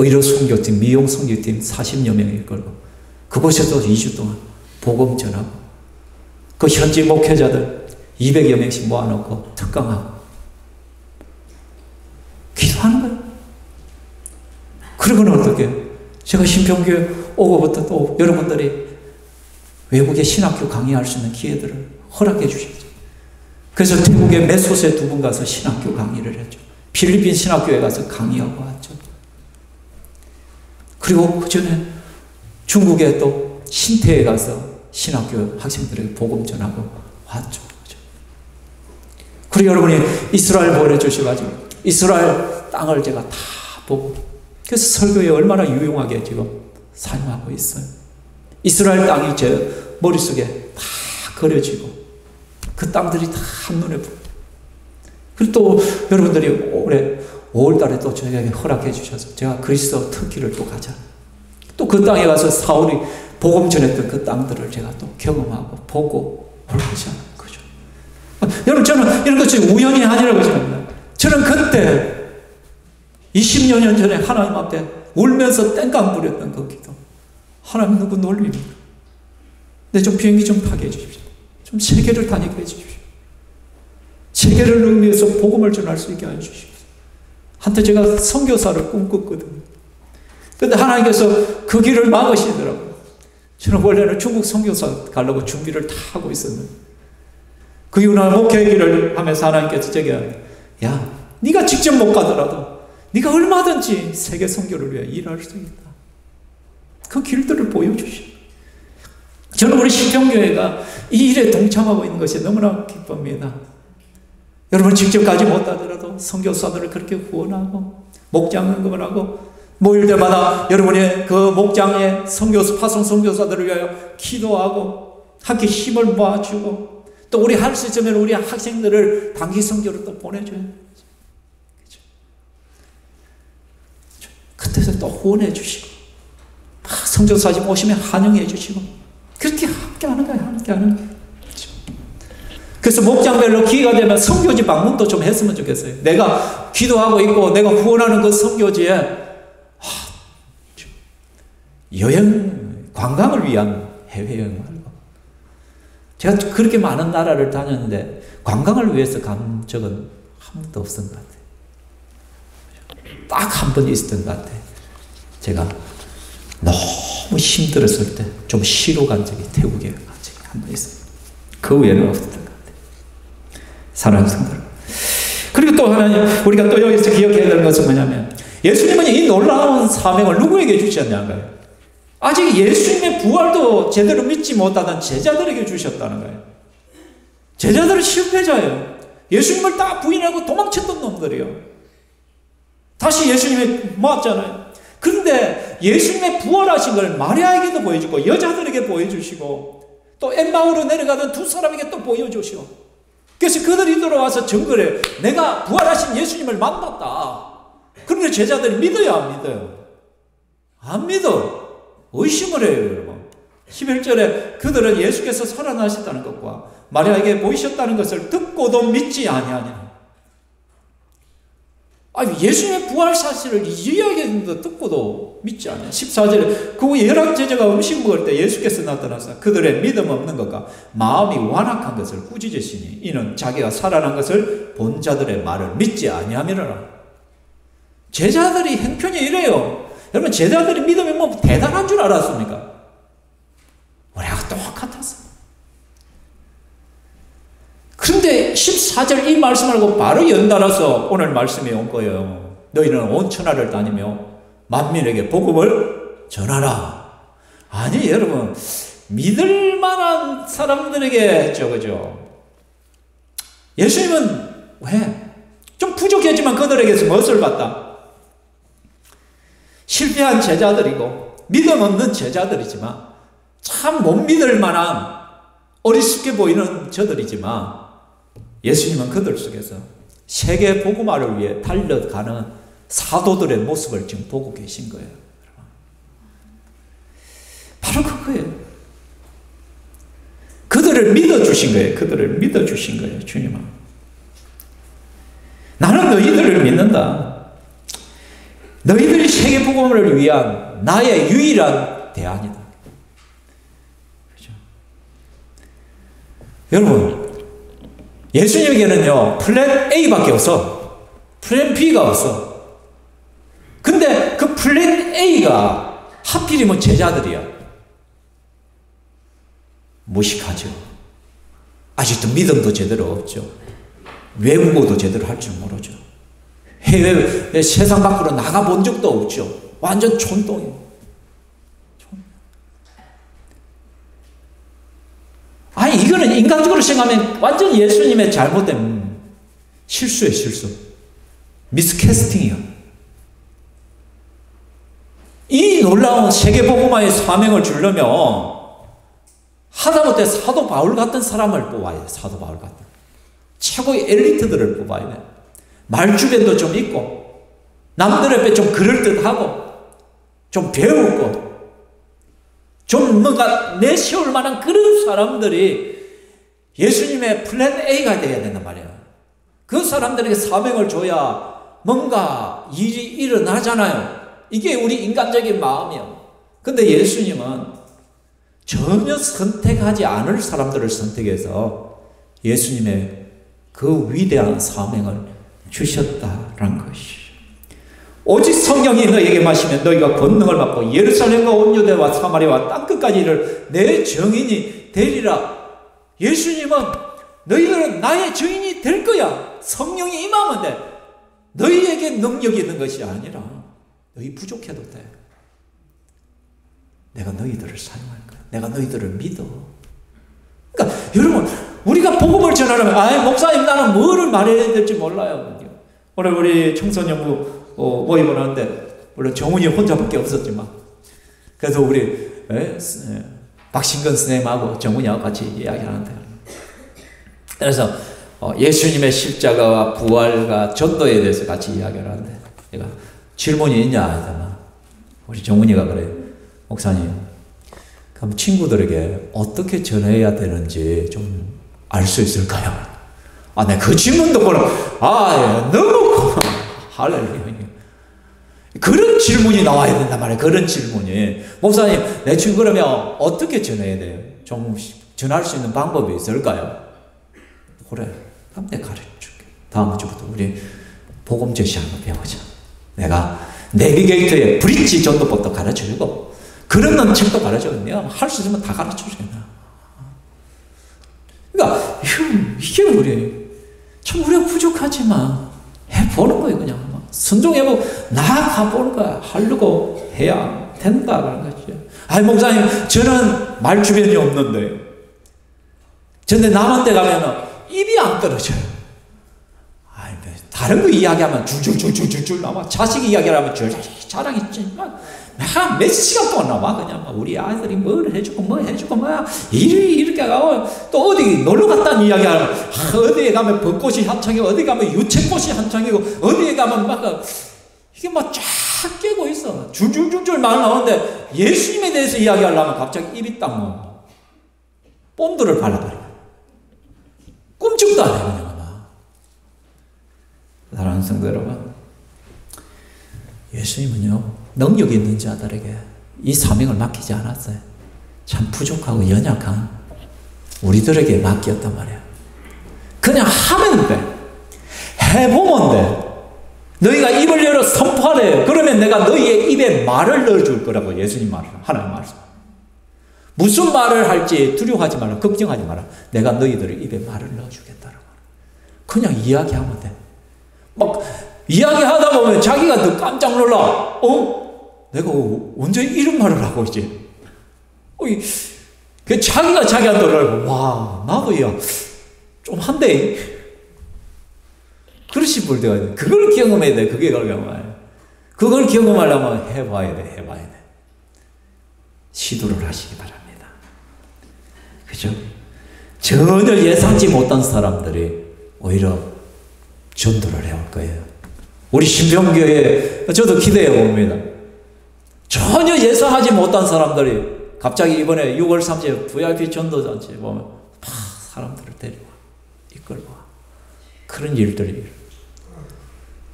의료 선교팀, 미용 선교팀 40여 명을 이끌고 그곳에도 2주 동안 복음 전하고 그 현지 목회자들 200여 명씩 모아놓고 특강하고 기도하는 거예요. 그러고는 어떻게 제가 신평교회 오고부터 또 여러분들이 외국에 신학교 강의할 수 있는 기회들을 허락해 주셨죠. 그래서 태국에 메소스에 2분 가서 신학교 강의를 했죠. 필리핀 신학교에 가서 강의하고 왔죠. 그리고 그 전에 중국에 또 신태에 가서 신학교 학생들에게 복음 전하고 왔죠. 그리고 여러분이 이스라엘 보내주셔가지고 이스라엘 땅을 제가 다 보고 그래서 설교에 얼마나 유용하게 지금 사용하고 있어요. 이스라엘 땅이 제 머릿속에 다 그려지고 그 땅들이 다 한눈에 보고 그리고 또 여러분들이 올해 5월달에 또 저에게 허락해 주셔서 제가 그리스도 터키를 또 가자. 또 그 땅에 가서 사울이 복음 전했던 그 땅들을 제가 또 경험하고 보고 하자는 거죠. 여러분 저는 이런 것이 우연이 아니라고 생각합니다. 저는 그때 20여 년 전에 하나님 앞에 울면서 땡깡 부렸던 그 기도. 하나님 누구 놀립니까? 네, 좀 비행기 좀 타게 해주십시오. 좀 세계를 다니게 해주십시오. 세계를 의미해서 복음을 전할 수 있게 해주십시오. 한때 제가 선교사를 꿈꿨거든요. 그런데 하나님께서 그 길을 막으시더라고요. 저는 원래는 중국 선교사 가려고 준비를 다 하고 있었는데 그 이후에 목회 길을 하면서 하나님께서 제게 야, 네가 직접 못 가더라도 네가 얼마든지 세계 선교를 위해 일할 수 있다. 그 길들을 보여주시오. 저는 우리 신평교회가 이 일에 동참하고 있는 것이 너무나 기쁩니다. 여러분 직접 가지 못하더라도 선교사들을 그렇게 후원하고 목장 응급을 모일 때마다 여러분의 그 목장의 파송 선교사들을 위하여 기도하고 함께 힘을 모아주고 또 우리 할 수 있으면 우리 학생들을 단기 선교로 또 보내줘요. 그렇죠? 그때서 또 후원해 주시고 선교사님 오시면 환영해 주시고 그렇게 함께 하는 거예요. 함께 하는 거예요. 그래서 목장별로 기회가 되면 선교지 방문도 좀 했으면 좋겠어요. 내가 기도하고 있고 내가 후원하는 그 선교지에 여행, 관광을 위한 해외여행 말고 제가 그렇게 많은 나라를 다녔는데 관광을 위해서 간 적은 한 번도 없었던 것 같아요. 딱 한 번 있었던 것 같아요. 제가 너무 힘들었을 때 좀 쉬러 간 적이 태국에 간 적이 한 번 있어요. 그 외에는 없었던 것 같아요. 사랑하는 성도들. 그리고 또 하나님, 우리가 또 여기서 기억해야 되는 것은 뭐냐면 예수님은 이 놀라운 사명을 누구에게 주셨냐고요? 아직 예수님의 부활도 제대로 믿지 못하던 제자들에게 주셨다는 거예요. 제자들은 실패자예요. 예수님을 다 부인하고 도망쳤던 놈들이요. 다시 예수님에 모았잖아요. 그런데 예수님의 부활하신 걸 마리아에게도 보여주고 여자들에게 보여주시고 또 엠마오로 내려가던 2 사람에게 또 보여주시고 그래서 그들이 돌아와서 증거를 내가 부활하신 예수님을 만났다. 그런데 제자들이 믿어요, 안 믿어요? 안 믿어. 의심을 해요, 여러분. 11절에 그들은 예수께서 살아나셨다는 것과 마리아에게 보이셨다는 것을 듣고도 믿지 아니하니라. 예수님의 부활 사실을 이야기했는데 듣고도 믿지 않아요. 14절에 그 후에 11제자가 음식 먹을 때 예수께서 나타나서 그들의 믿음 없는 것과 마음이 완악한 것을 꾸짖으시니 이는 자기가 살아난 것을 본 자들의 말을 믿지 아니함이라. 제자들이 행편이 이래요. 여러분 제자들이 믿음이 뭐 대단한 줄 알았습니까? 4절 이 말씀하고 바로 연달아서 오늘 말씀이 온 거예요. 너희는 온 천하를 다니며 만민에게 복음을 전하라. 아니 여러분, 믿을 만한 사람들에게 그죠? 예수님은 왜? 좀 부족했지만 그들에게서 무엇을 받다? 실패한 제자들이고 믿음 없는 제자들이지만 참 못 믿을 만한 어리숙해 보이는 저들이지만 예수님은 그들 속에서 세계 복음화를 위해 달려가는 사도들의 모습을 지금 보고 계신 거예요. 바로 그거예요. 그들을 믿어주신 거예요. 그들을 믿어주신 거예요. 주님은. 나는 너희들을 믿는다. 너희들이 세계 복음을 위한 나의 유일한 대안이다. 그렇죠? 여러분, 예수님에게는요, 플랜 A밖에 없어. 플랜 B가 없어. 근데 그 플랜 A가 하필이면 제자들이야. 무식하죠. 아직도 믿음도 제대로 없죠. 외국어도 제대로 할 줄 모르죠. 해외 세상 밖으로 나가본 적도 없죠. 완전 촌동이에요. 아니 이거는 인간적으로 생각하면 완전 예수님의 잘못된 실수예요. 실수. 미스캐스팅이야. 이 놀라운 세계복음화의 사명을 주려면 하다못해 사도 바울 같은 사람을 뽑아야 돼. 사도 바울 같은. 최고의 엘리트들을 뽑아야 돼. 말주변도 좀 있고 남들 앞에 좀 그럴듯하고 좀 배우고 좀 뭔가 내세울 만한 그런 사람들이 예수님의 플랜 A가 되어야 된단 말이에요. 그 사람들에게 사명을 줘야 뭔가 일이 일어나잖아요. 이게 우리 인간적인 마음이에요. 근데 예수님은 전혀 선택하지 않을 사람들을 선택해서 예수님의 그 위대한 사명을 주셨다라는 것이죠. 오직 성령이 너에게 마시면 너희가 권능을 받고 예루살렘과 온 유대와 사마리아와 땅끝까지 이를 내 증인이 되리라. 예수님은 너희들은 나의 증인이 될 거야. 성령이 임하면 돼. 너희에게 능력이 있는 것이 아니라 너희 부족해도 돼. 내가 너희들을 사용할 거야. 내가 너희들을 믿어. 그러니까 여러분, 우리가 복음을 전하려면 목사님 나는 뭐를 말해야 될지 몰라요. 오늘 우리 청소년부 모임을 하는데 물론 정훈이 혼자밖에 없었지만 그래서 우리 박신근 선생님하고 정훈이하고 같이 이야기하는데 그래서 예수님의 십자가와 부활과 전도에 대해서 같이 이야기를 하는데 내가 질문이 있냐 하잖아. 우리 정훈이가 그래. 목사님, 그럼 친구들에게 어떻게 전해야 되는지 좀 알 수 있을까요? 내가 그 질문 듣고는 너무 할렐루야. 그런 질문이 나와야 된단 말이에요. 그런 질문이. 목사님, 내 친구 그러면 어떻게 전해야 돼요? 좀 전할 수 있는 방법이 있을까요? 그래. 그럼 내가 가르쳐줄게. 다음 주부터 우리 복음 제시 한번 배우자. 내가 내비게이터의 브릿지 전도법도 가르쳐주고 그런 책도 가르쳐주고 내가 할 수 있으면 다 가르쳐주겠나. 그러니까 이게 우리 참 우리가 부족하지만 해보는 거예요. 그냥 순종해보고 나아가보는 거야. 하려고 해야 된다라는 거죠. 목사님 저는 말 주변이 없는데 근데 남한테 가면 입이 안 떨어져요. 다른 거 이야기하면 줄줄줄줄줄 나와. 자식 이야기하면 자랑했지. 몇 시간 동안 나와. 그냥 우리 아이들이 뭘 해주고 뭐 해주고 뭐야 이렇게 가고 또 어디 놀러 갔다는 이야기하면 어디에 가면 벚꽃이 한창이고 어디 가면 유채꽃이 한창이고 어디에 가면 막 이게 막 쫙 깨고 있어. 줄줄줄줄 말 나오는데 예수님에 대해서 이야기하려면 갑자기 입이 딱 본드를 발라버려. 꿈쩍도 안 해. 그냥 사랑하는 성도 여러분, 예수님은요 능력 있는 자들에게 이 사명을 맡기지 않았어요. 참 부족하고 연약한 우리들에게 맡겼단 말이야. 그냥 하면 돼. 해보면 돼. 너희가 입을 열어 선포하래. 그러면 내가 너희의 입에 말을 넣어줄 거라고 예수님 말을 하나님 말씀. 무슨 말을 할지 두려워하지 마라. 걱정하지 마라. 내가 너희들의 입에 말을 넣어주겠다라고. 그냥 이야기하면 돼. 막 이야기하다 보면 자기가 더 깜짝 놀라. 내가 언제 이런 말을 하고 있지? 그 자기가 자기한테 놀라고, 와, 나도 좀 한데. 그러신 분들 때가 있는데, 그걸 경험해야 돼. 그게 경험해야. 그걸 경험하려면 해봐야 돼. 시도를 하시기 바랍니다. 그죠? 전혀 예상치 못한 사람들이 오히려 전도를 해올 거예요. 우리 신평교회, 저도 기대해 봅니다. 전혀 예상하지 못한 사람들이 갑자기 이번에 6월 30일 VIP 전도잔치 보면 막 사람들을 데려와, 이끌고 와. 그런 일들이.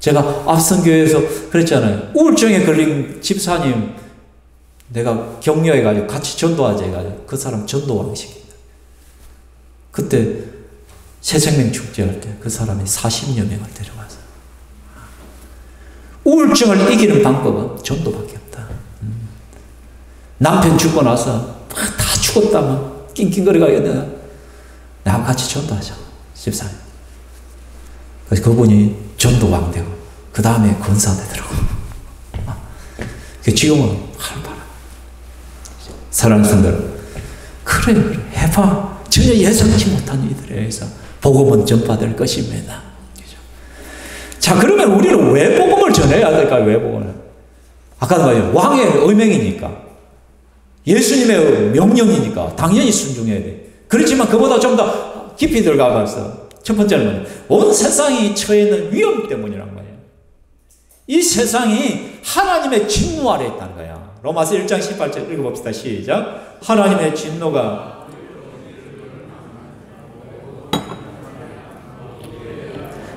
제가 앞선 교회에서 그랬잖아요. 우울증에 걸린 집사님 내가 격려해가지고 같이 전도하자 해가지고 그 사람 전도왕식입니다. 그때 새생명 축제할 때 그 사람이 40여 명을 데려와서 우울증을 이기는 방법은 전도밖에 없다. 남편 죽고 나서 다 죽었다면 낑낑거리가 있는데 나하고 같이 전도하자, 집사님. 그래서 그분이 전도왕 되고 그 다음에 권사 되더라고. 지금은 활발한. 사랑하는 성도들, 그래 해봐. 전혀 예상치 못한 이들에 의해서 복음은 전파될 것입니다. 그렇죠? 자, 그러면 우리는 왜 복음을 전해야 될까요? 왜 복음을? 아까도 말했죠. 왕의 의명이니까, 예수님의 명령이니까 당연히 순종해야 돼. 그렇지만 그보다 좀 더 깊이 들어가봐서 첫 번째는 온 세상이 처해 있는 위험 때문이란 거예요. 이 세상이 하나님의 진노 아래 있다는 거야. 로마서 1장 18절 읽어봅시다. 시작. 하나님의 진노가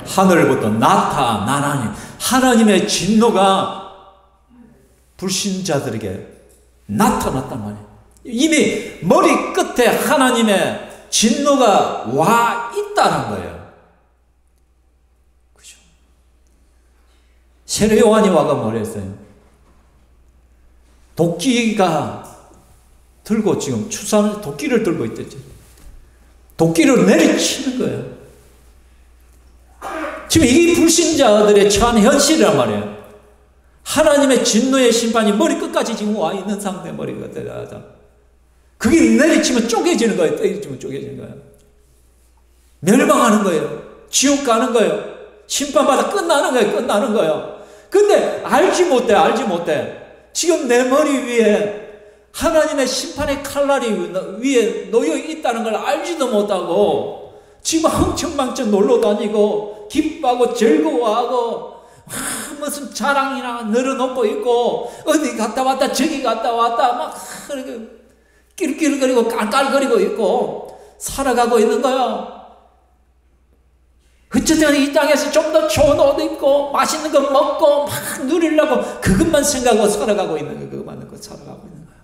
하늘부터 나타나나니, 하나님의 진노가 불신자들에게 나타났단 말이에요. 이미 머리 끝에 하나님의 진노가 와 있다는 거예요. 그죠? 세례 요한이 와가 뭐랬어요? 도끼가 들고 지금 추수하는 도끼를 들고 있댔죠. 도끼를 내리치는 거예요. 지금 이게 불신자들의 처한 현실이란 말이에요. 하나님의 진노의 심판이 머리 끝까지 지금 와 있는 상태, 머리가 되다. 그게 내리치면 쪼개지는 거예요. 때리치면 쪼개지는 거예요. 멸망하는 거예요. 지옥 가는 거예요. 심판받아 끝나는 거예요. 근데 알지 못해. 지금 내 머리 위에 하나님의 심판의 칼날이 위에 놓여 있다는 걸 알지도 못하고 지금 흥청망청 놀러 다니고 기뻐하고 즐거워하고 무슨 자랑이나 늘어놓고 있고 어디 갔다 왔다 저기 갔다 왔다 막 끼르끼르거리고 깔깔거리고 있고 살아가고 있는 거야. 어쨌든 이 땅에서 좀 더 좋은 옷 입고 맛있는 거 먹고 막 누리려고 그것만 생각하고 살아가고 있는 거야. 그것만 듣고 살아가고 있는 거야.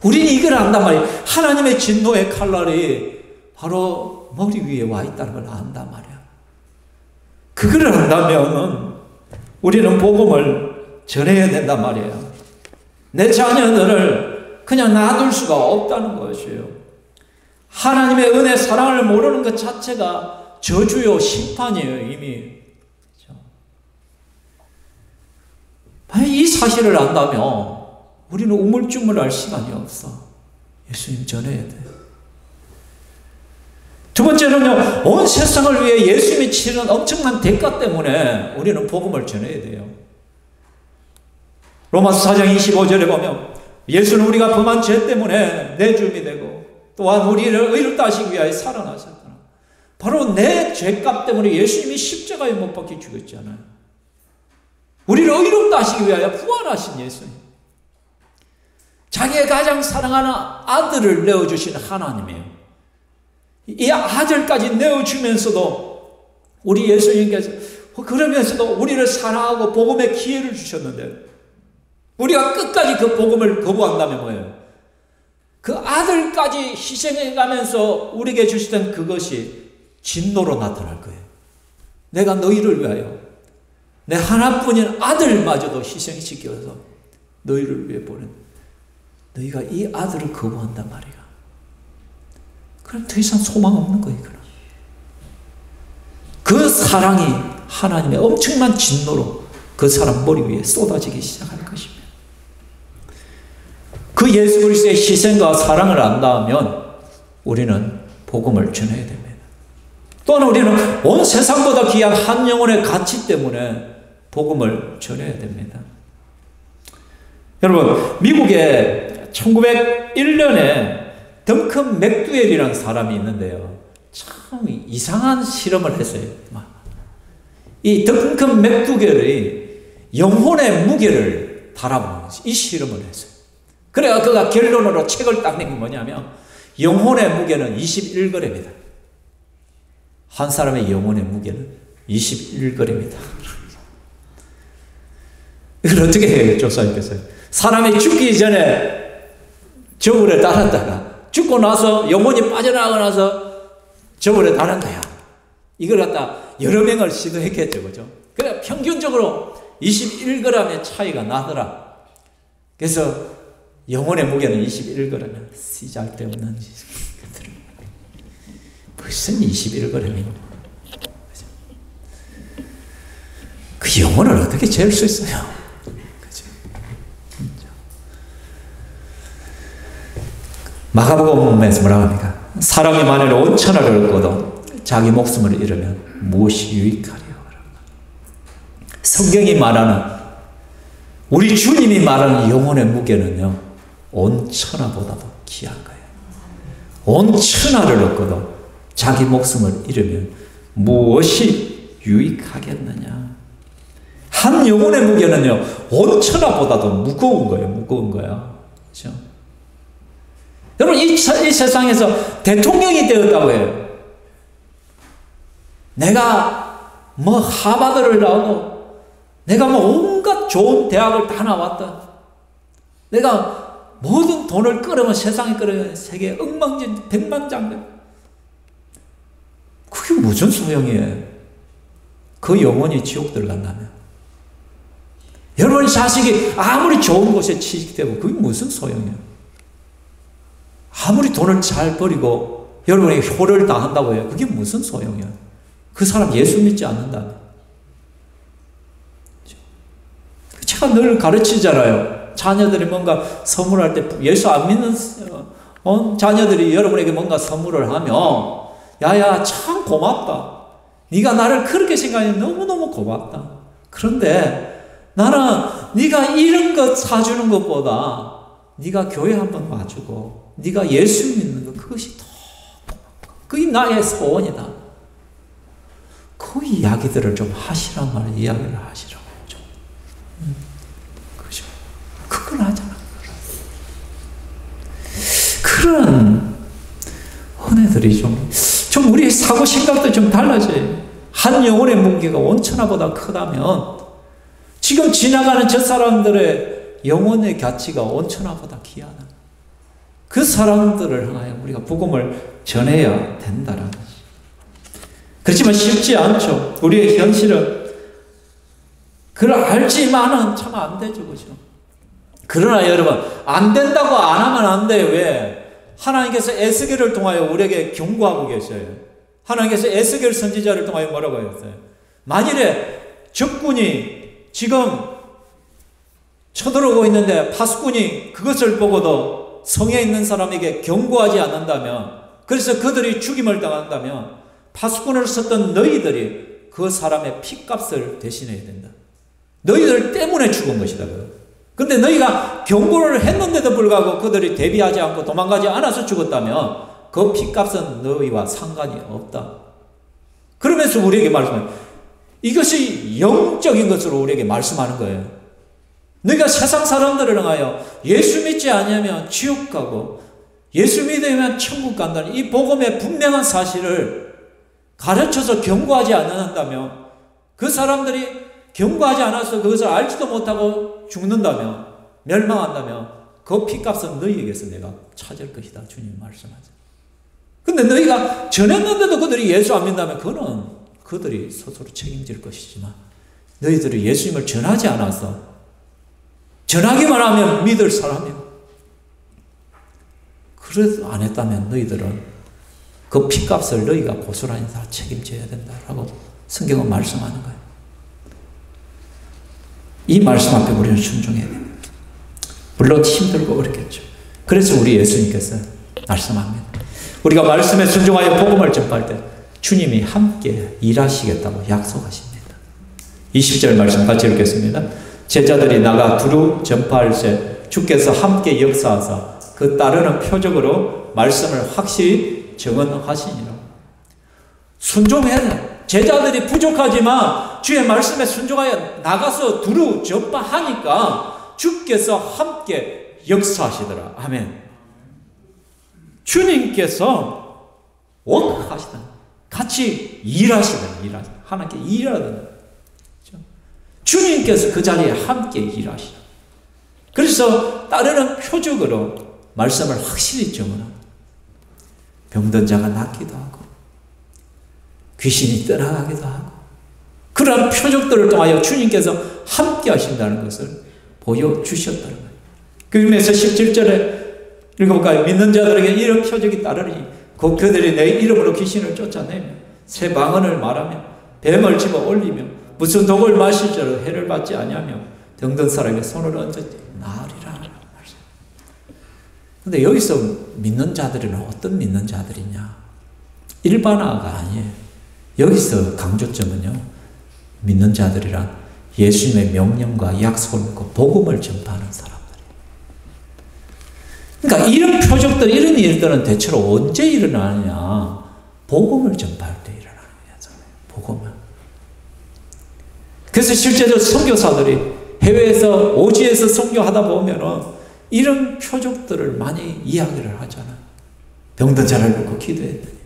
우리는 이걸 안단 말이야. 하나님의 진노의 칼날이 바로 머리 위에 와 있다는 걸 안단 말이야. 그걸 안다면 우리는 복음을 전해야 된단 말이에요. 내 자녀들을 그냥 놔둘 수가 없다는 것이에요. 하나님의 은혜, 사랑을 모르는 것 자체가 저주요, 심판이에요, 이미. 그렇죠? 이 사실을 안다면 우리는 우물쭈물할 시간이 없어. 예수님 전해야 돼요. 두 번째는요, 온 세상을 위해 예수님이 치르는 엄청난 대가 때문에 우리는 복음을 전해야 돼요. 로마서 4장 25절에 보면 예수는 우리가 범한 죄 때문에 내줌이 되고 또한 우리를 의롭다 하시기 위하여 살아나셨구나. 바로 내 죄값 때문에 예수님이 십자가에 못 박혀 죽었잖아요. 우리를 의롭다 하시기 위하여 부활하신 예수님. 자기의 가장 사랑하는 아들을 내어주신 하나님이에요. 이 아들까지 내어주면서도 우리 예수님께서 그러면서도 우리를 사랑하고 복음의 기회를 주셨는데 우리가 끝까지 그 복음을 거부한다면 뭐예요? 그 아들까지 희생해가면서 우리에게 주시던 그것이 진노로 나타날 거예요. 내가 너희를 위하여 내 하나뿐인 아들마저도 희생시켜서 너희를 위해 보낸 너희가 이 아들을 거부한단 말이야. 그럼 더 이상 소망 없는 거예요. 그 사랑이 하나님의 엄청난 진노로 그 사람 머리 위에 쏟아지기 시작할 것입니다. 그 예수 그리스도의 희생과 사랑을 안다면 우리는 복음을 전해야 됩니다. 또한 우리는 온 세상보다 귀한 한 영혼의 가치 때문에 복음을 전해야 됩니다. 여러분, 미국에 1901년에 덩컨 맥두웰이라는 사람이 있는데요. 참 이상한 실험을 했어요. 이 덩컨 맥두웰이 영혼의 무게를 달아보는 이 실험을 했어요. 그래야 그가 결론으로 책을 딱 낸 게 뭐냐면 영혼의 무게는 21g입니다. 한 사람의 영혼의 무게는 21g입니다. 이걸 어떻게 해요? 조사님께서 사람이 죽기 전에 저울에 달았다가 죽고 나서 영혼이 빠져나가고 나서 저울에 달은 거야. 이걸 갖다 여러 명을 시도했겠죠, 그죠? 그래 평균적으로 21g의 차이가 나더라. 그래서 영혼의 무게는 21g. 시작되었는 무슨 21g이에요? 그 영혼을 어떻게 재울 수 있어요? 그죠? 마가복음에서 뭐라고 합니까? 사람이 만일 온 천하를 얻고도 자기 목숨을 잃으면 무엇이 유익하리요? 성경이 말하는 우리 주님이 말하는 영혼의 무게는요, 온 천하보다도 귀한 거예요. 온 천하를 얻고도 자기 목숨을 잃으면 무엇이 유익하겠느냐? 한 영혼의 무게는요, 온 천하보다도 무거운 거예요. 무거운 거야. 그렇죠? 여러분, 이 세상에서 대통령이 되었다고 해요. 내가 뭐 하버드를 나오고 내가 뭐 온갖 좋은 대학을 다 나왔다. 내가 모든 돈을 끌으면 세상에 끌으면 세계 억만장 백만장者. 그게 무슨 소용이에요? 그 영혼이 지옥 들어간다면. 여러분 자식이 아무리 좋은 곳에 취직되고 그게 무슨 소용이에요? 아무리 돈을 잘 벌이고 여러분에게 효를 당한다고 해요. 그게 무슨 소용이에요? 그 사람 예수 믿지 않는다면. 제가 늘 가르치잖아요. 자녀들이 뭔가 선물할 때 예수 안 믿는 자녀들이 여러분에게 뭔가 선물을 하면 야야 참 고맙다. 네가 나를 그렇게 생각해 너무너무 고맙다. 그런데 나는 네가 이런 것 사주는 것보다 네가 교회 한번 와주고 네가 예수 믿는 것 그것이 더 고맙다. 그게 나의 소원이다. 그 이야기들을 좀 하시란 말이에요. 이야기를 하시라고. 그죠? 그걸 하잖아. 그런 은혜들이 좀 우리의 사고 생각도 좀 달라져요. 한 영혼의 무게가 온 천하보다 크다면 지금 지나가는 저 사람들의 영혼의 가치가 온 천하보다 귀하다. 그 사람들을 향하여 우리가 복음을 전해야 된다라는 것이. 그렇지만 쉽지 않죠. 우리의 현실은 그걸 알지만은 참 안 되죠. 그죠? 그러나 여러분, 안 된다고 안 하면 안 돼요. 왜? 하나님께서 에스겔을 통하여 우리에게 경고하고 계셔요. 하나님께서 에스겔 선지자를 통하여 뭐라고 하셨어요? 만일에 적군이 지금 쳐들어오고 있는데 파수꾼이 그것을 보고도 성에 있는 사람에게 경고하지 않는다면, 그래서 그들이 죽임을 당한다면 파수꾼을 썼던 너희들이 그 사람의 피값을 대신해야 된다. 너희들 때문에 죽은 것이다. 근데 너희가 경고를 했는데도 불구하고 그들이 대비하지 않고 도망가지 않아서 죽었다면 그 피값은 너희와 상관이 없다. 그러면서 우리에게 말씀해요. 이것이 영적인 것으로 우리에게 말씀하는 거예요. 너희가 세상 사람들을 향하여 예수 믿지 않으면 지옥 가고 예수 믿으면 천국 간다는 이 복음의 분명한 사실을 가르쳐서 경고하지 않는다면, 그 사람들이 경고하지 않아서 그것을 알지도 못하고 죽는다면, 멸망한다면 그 피값은 너희에게서 내가 찾을 것이다. 주님 말씀하죠. 근데 너희가 전했는데도 그들이 예수 안 믿는다면 그거는 그들이 스스로 책임질 것이지만, 너희들이 예수님을 전하지 않아서 전하기만 하면 믿을 사람이고, 그래도 안 했다면 너희들은 그 피값을 너희가 고스란히 다 책임져야 된다라고 성경은 말씀하는 거예요. 이 말씀 앞에 우리는 순종해야 됩니다. 물론 힘들고 어렵겠죠. 그래서 우리 예수님께서 말씀합니다. 우리가 말씀에 순종하여 복음을 전파할 때 주님이 함께 일하시겠다고 약속하십니다. 20절 말씀 같이 읽겠습니다. 제자들이 나가 두루 전파할 때 주께서 함께 역사하사 그 따르는 표적으로 말씀을 확실히 증언하시니라. 순종해야 돼. 제자들이 부족하지만 주의 말씀에 순종하여 나가서 두루 전파하니까 주께서 함께 역사하시더라. 아멘. 주님께서 워크하시다. 같이 일하시다. 하나님께 일하다. 주님께서 그 자리에 함께 일하시다. 그래서 따르는 표적으로 말씀을 확실히 증언합니다. 병든 자가 낫기도 하고 귀신이 떠나가기도 하고 그러한 표적들을 통하여 주님께서 함께 하신다는 것을 보여주셨다는 거예요. 그 의미에서 17절에 읽어볼까요? 믿는 자들에게 이런 표적이 따르니 그들이 내 이름으로 귀신을 쫓아내며 새 방언을 말하며 뱀을 집어 올리며 무슨 독을 마실지라도 해를 받지 아니하며 병든 사람에게 손을 얹어 나으리라. 근데 여기서 믿는 자들은 어떤 믿는 자들이냐? 일반화가 아니에요. 여기서 강조점은요, 믿는 자들이란 예수님의 명령과 약속을 믿고 복음을 전파하는 사람들이에요. 그러니까 이런 표적들, 이런 일들은 대체로 언제 일어나느냐? 복음을 전파할 때 일어나는 거잖아요. 복음을. 그래서 실제로 선교사들이 해외에서 오지에서 선교하다 보면은 이런 표적들을 많이 이야기를 하잖아요. 병든 자를 놓고 기도했더니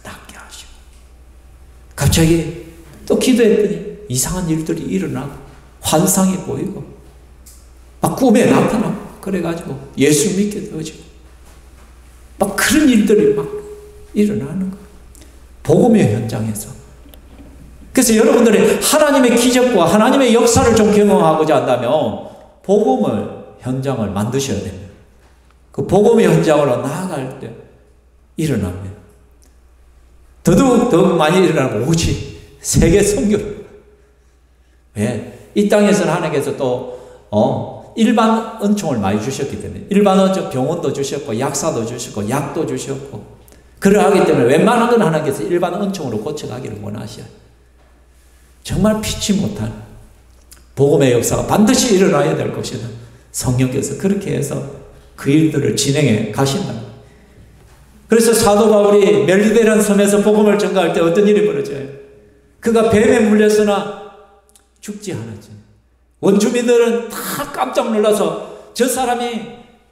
낫게 하시고 갑자기 또 기도했더니 이상한 일들이 일어나고 환상이 보이고 막 꿈에 나타나고 그래가지고 예수 믿게 되어지고 막 그런 일들이 막 일어나는 거예요. 복음의 현장에서. 그래서 여러분들이 하나님의 기적과 하나님의 역사를 좀 경험하고자 한다면 복음을 현장을 만드셔야 됩니다. 그 복음의 현장으로 나아갈 때 일어납니다. 더욱 많이 일어나고 오직 세계 선교. 왜? 이 땅에서는 하나님께서 또 일반 은총을 많이 주셨기 때문에 일반 은총 병원도 주셨고 약사도 주셨고 약도 주셨고 그러하기 때문에 웬만한 건 하나님께서 일반 은총으로 고쳐가기를 원하셔요. 정말 피치 못한 복음의 역사가 반드시 일어나야 될 것이다. 성령께서 그렇게 해서 그 일들을 진행해 가신다. 그래서 사도 바울이 멜리데라는 섬에서 복음을 전가할 때 어떤 일이 벌어져요? 그가 뱀에 물렸으나 죽지 않았죠. 원주민들은 다 깜짝 놀라서 저 사람이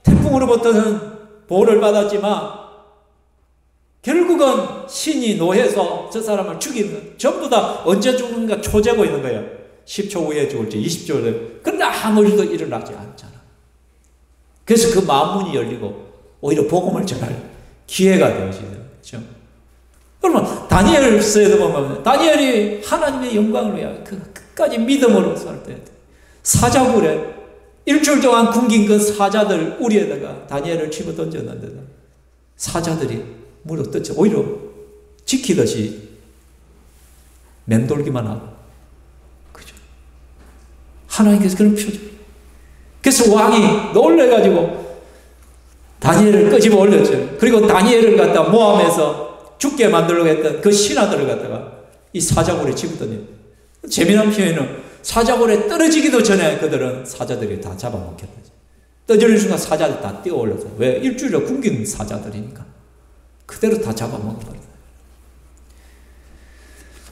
태풍으로부터는 보호를 받았지만 결국은 신이 노해서 저 사람을 죽이는, 전부 다 언제 죽는가 초재고 있는 거예요. 10초 후에 죽을지 20초 후에. 그런데 아무 일도 일어나지 않잖아. 그래서 그 마음문이 열리고 오히려 복음을 전할 기회가 되어지죠. 그렇죠? 그러면 다니엘서에도 보면 다니엘이 하나님의 영광을 위하여 그 끝까지 믿음으로 살 때 사자굴에 일주일 동안 굶긴 그 사자들 우리에다가 다니엘을 집어 던졌는데도 사자들이 물어 뜯죠. 오히려 지키듯이 맴돌기만 하고. 그죠? 하나님께서 그런 표정. 그래서 왕이 놀래가지고 다니엘을 끄집어 올렸죠. 그리고 다니엘을 갖다 모함해서 죽게 만들려고 했던 그 신하들을 갖다가 이 사자굴에 집었더니 재미난 표현은 사자굴에 떨어지기도 전에 그들은 사자들이 다 잡아먹혔다. 떠지는 순간 사자들 다 뛰어 올라서. 왜? 일주일에 굶긴 사자들이니까. 그대로 다 잡아먹어버렸어요.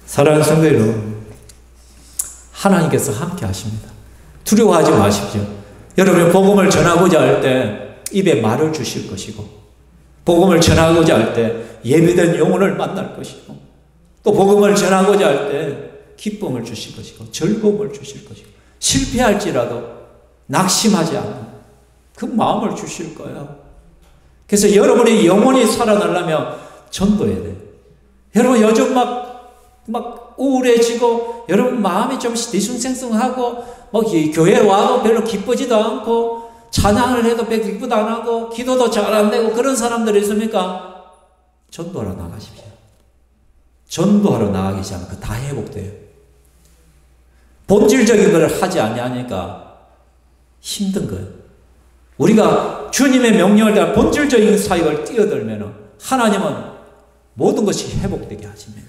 사랑하는 성도 여러분, 하나님께서 함께 하십니다. 두려워하지 마십시오. 여러분이 복음을 전하고자 할 때 입에 말을 주실 것이고, 복음을 전하고자 할 때 예비된 영혼을 만날 것이고, 또 복음을 전하고자 할 때 기쁨을 주실 것이고, 즐거움을 주실 것이고, 실패할지라도 낙심하지 않는 그 마음을 주실 거예요. 그래서 여러분의 영혼이 살아나려면 전도해야 돼요. 여러분 요즘 막 우울해지고, 여러분 마음이 좀 뒤숭생숭하고, 교회 와도 별로 기쁘지도 않고, 찬양을 해도 별로 기쁘도 안 하고, 기도도 잘 안 되고, 그런 사람들이 있습니까? 전도하러 나가십시오. 전도하러 나가기 시작하면 그 다 회복돼요. 본질적인 것을 하지 아니하니까 힘든 거예요. 우리가 주님의 명령을 따라 본질적인 사역을 뛰어들면 하나님은 모든 것이 회복되게 하십니다.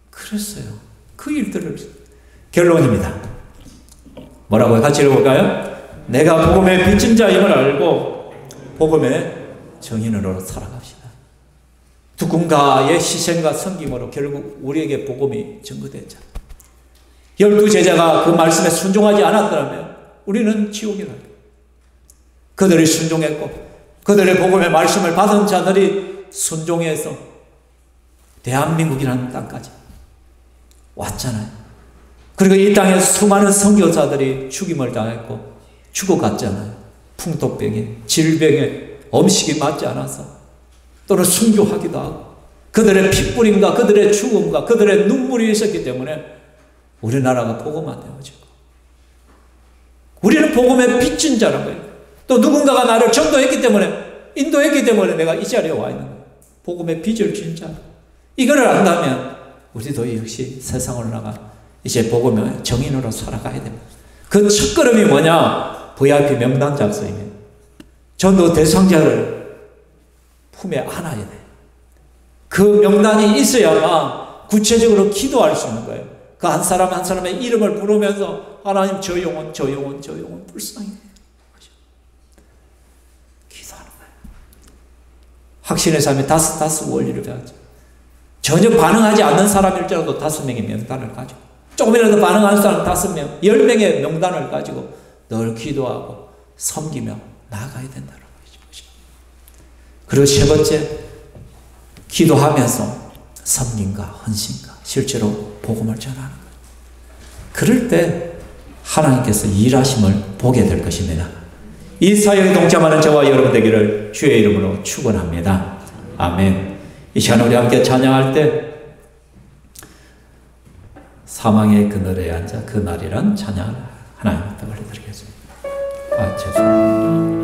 그랬어요. 그 일들을. 결론입니다. 뭐라고요? 같이 읽어볼까요? 내가 복음의 빚진 자임을 알고 복음의 정인으로 살아갑시다. 누군가의 희생과 섬김으로 결국 우리에게 복음이 증거됐잖아요. 12 제자가 그 말씀에 순종하지 않았더라면 우리는 지옥에 갈 거예요. 그들이 순종했고 그들의 복음의 말씀을 받은 자들이 순종해서 대한민국이라는 땅까지 왔잖아요. 그리고 이 땅에 수많은 선교사들이 죽임을 당했고 죽어갔잖아요. 풍토병에, 질병에, 음식이 맞지 않아서 또는 순교하기도 하고 그들의 핏부림과 그들의 죽음과 그들의 눈물이 있었기 때문에 우리나라가 복음화 되어지고 우리는 복음의 빚진 자란 거예요. 또 누군가가 나를 전도했기 때문에 인도했기 때문에 내가 이 자리에 와 있는 거예요. 복음의 빚을 진 자. 이거를 안다면 우리도 역시 세상으로 나가 이제 복음의 정인으로 살아가야 됩니다. 그 첫걸음이 뭐냐? VIP 명단 작성이에요. 전도 대상자를 품에 안아야 돼요. 그 명단이 있어야만 구체적으로 기도할 수 있는 거예요. 그 한 사람 한 사람의 이름을 부르면서 하나님 저 영혼 불쌍히 기도하는 거예요. 확신의 삶에 다스 원리를 배웠죠. 전혀 반응하지 않는 사람일지라도 5명의 명단을 가지고 조금이라도 반응하는 사람 5명, 10명의 명단을 가지고 늘 기도하고 섬기며 나아가야 된다는 것이죠. 그리고 세 번째, 기도하면서 섬김과 헌신과 실제로 복음을 전하는 거예요. 그럴 때 하나님께서 일하심을 보게 될 것입니다. 이 사역에 동참하는 저와 여러분 되기를 주의 이름으로 축원합니다. 아멘. 이 시간 우리 함께 찬양할 때 사망의 그늘에 앉아 그날이란 찬양을 하나님께 올려드리겠습니다. 죄송합니다.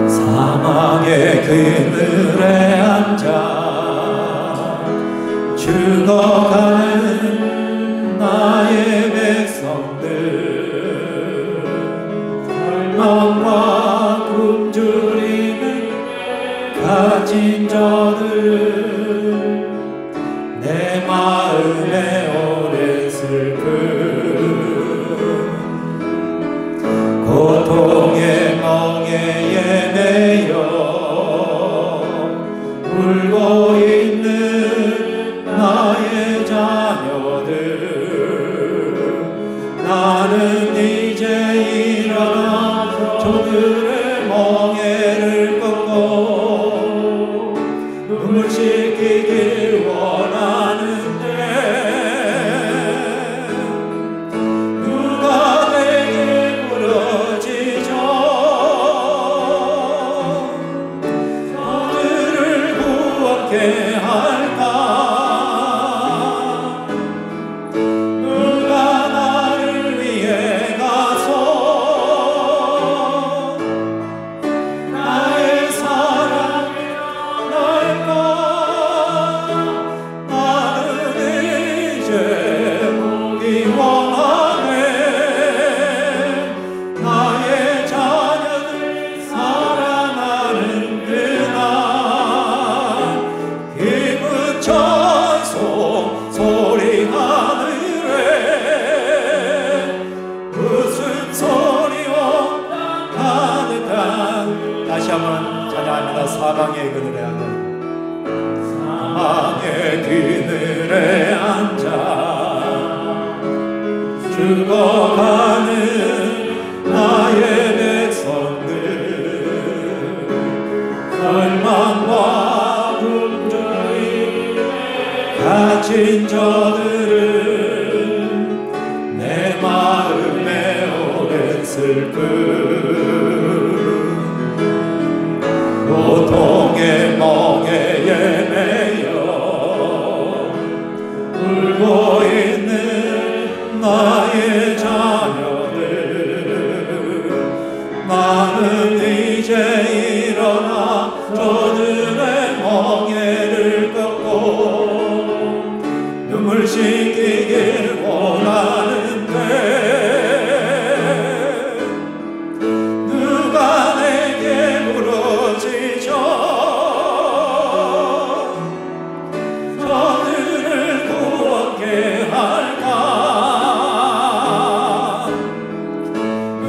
사망의 그늘에 앉아 죽어가는 나의 백성들 절망과 굶주림을 가진 자들 내 마음에 오랜 슬픔 고통의 멍에에 매여 울고 있는 나의 자녀들 나는 이제 일어나 저들의 멍에를 꺾고 눈물 씻기길 원하는데 누가 내게 부러지죠 저들을 구원케 할까 누가 나를 위해 가서 나의 사랑을 날까 나는 이제 보기 원하네 나의 자녀들 살아나는 그날 기쁜 찬송 소리 하늘에 무슨 소리와 가득한 다시 한번 찬양합니다. 사망의 그늘에 앉아 사망의 그늘에 앉아 죽어가는 나의 백성들 절망과 굶주림 가진 저들은 내 마음에 오랜 슬픔 고통의 멍에에 매여 울고 나는 이제 일어나 저들의 멍에를 꺾고 눈물 씻기길 원하는데 누가 내게 부러지죠. 저들을 구원케 할까.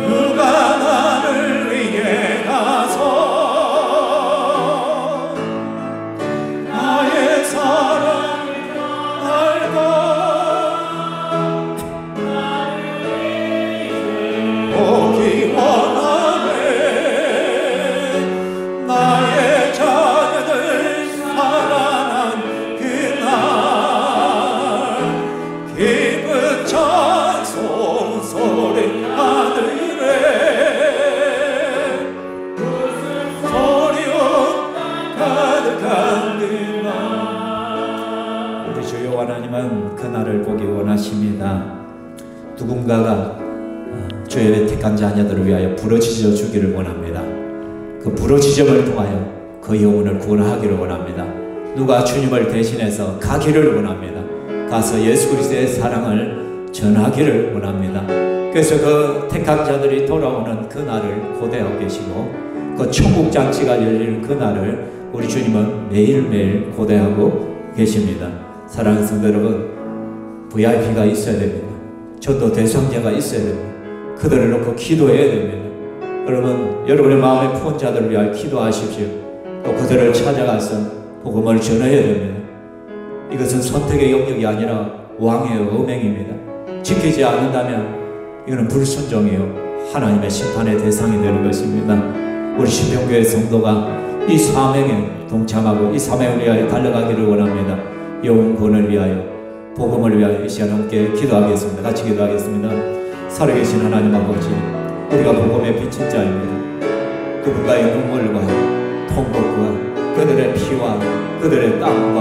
누가 나를 위해 가서 나의 사랑을 알까. 보기 원하네. 나의 자녀들 살아난 그날 기쁜 찬송 소리 하늘에 소리로 가득한 그날. 우리 주여 하나님은 그날을 보기 원하십니다. 누군가가 주의 택한 자녀들을 위하여 부르짖어 주기를 원합니다. 그 부르짖음을 통하여 그 영혼을 구원하기를 원합니다. 누가 주님을 대신해서 가기를 원합니다. 가서 예수 그리스도의 사랑을 전하기를 원합니다. 그래서 그 택한 자들이 돌아오는 그날을 고대하고 계시고 그 천국 잔치가 열리는 그날을 우리 주님은 매일매일 고대하고 계십니다. 사랑하는 성도 여러분, VIP가 있어야 됩니다. 전도 대상자가 있어야 됩니다. 그들을 놓고 기도해야 됩니다. 여러분, 여러분의 마음에 푼 자들을 위하여 기도하십시오. 또 그들을 찾아가서 복음을 전해야 됩니다. 이것은 선택의 영역이 아니라 왕의 음행입니다. 지키지 않는다면 이거는 불순종이요 하나님의 심판의 대상이 되는 것입니다. 우리 신평교회 성도가 이 사명에 동참하고 이 사명을 위하여 달려가기를 원합니다. 영혼 구원을 위하여, 복음을 위하여 이 시간 함께 기도하겠습니다. 같이 기도하겠습니다. 살아계신 하나님 아버지, 우리가 복음의 빛인 자입니다. 누군가의 눈물과 통곡과 그들의 피와 그들의 땀과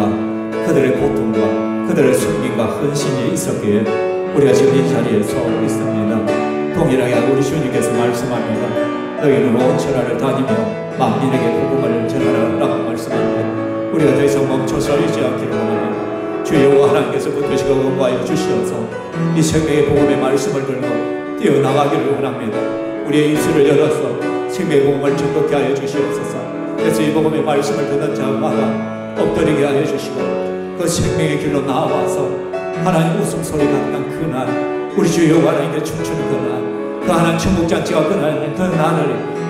그들의 고통과 그들의 숨김과 헌신이 있었기에 우리가 지금 이 자리에 서고 있습니다. 동일하게 우리 주님께서 말씀합니다. 너희는 온 천하를 다니며 만민에게 복음을 전하라 라고 말씀합니다. 우리가 더 이상 멈춰서 있지 않기를 원합니다. 주여 하나님께서 붙드시고 응하여 주시어서 이 생명의 복음의 말씀을 들고 뛰어나가기를 원합니다. 우리의 입술을 열어서 생명의 복음을 전도케 하여 주시옵소서. 그래서 이 복음의 말씀을 듣는 자마다 엎드리게 하여 주시고 그 생명의 길로 나와서 하나님 웃음소리가 난 그날, 우리 주 여호와 하나님께 춤추는 그날, 그 하나님 천국잔치가 끝나는 그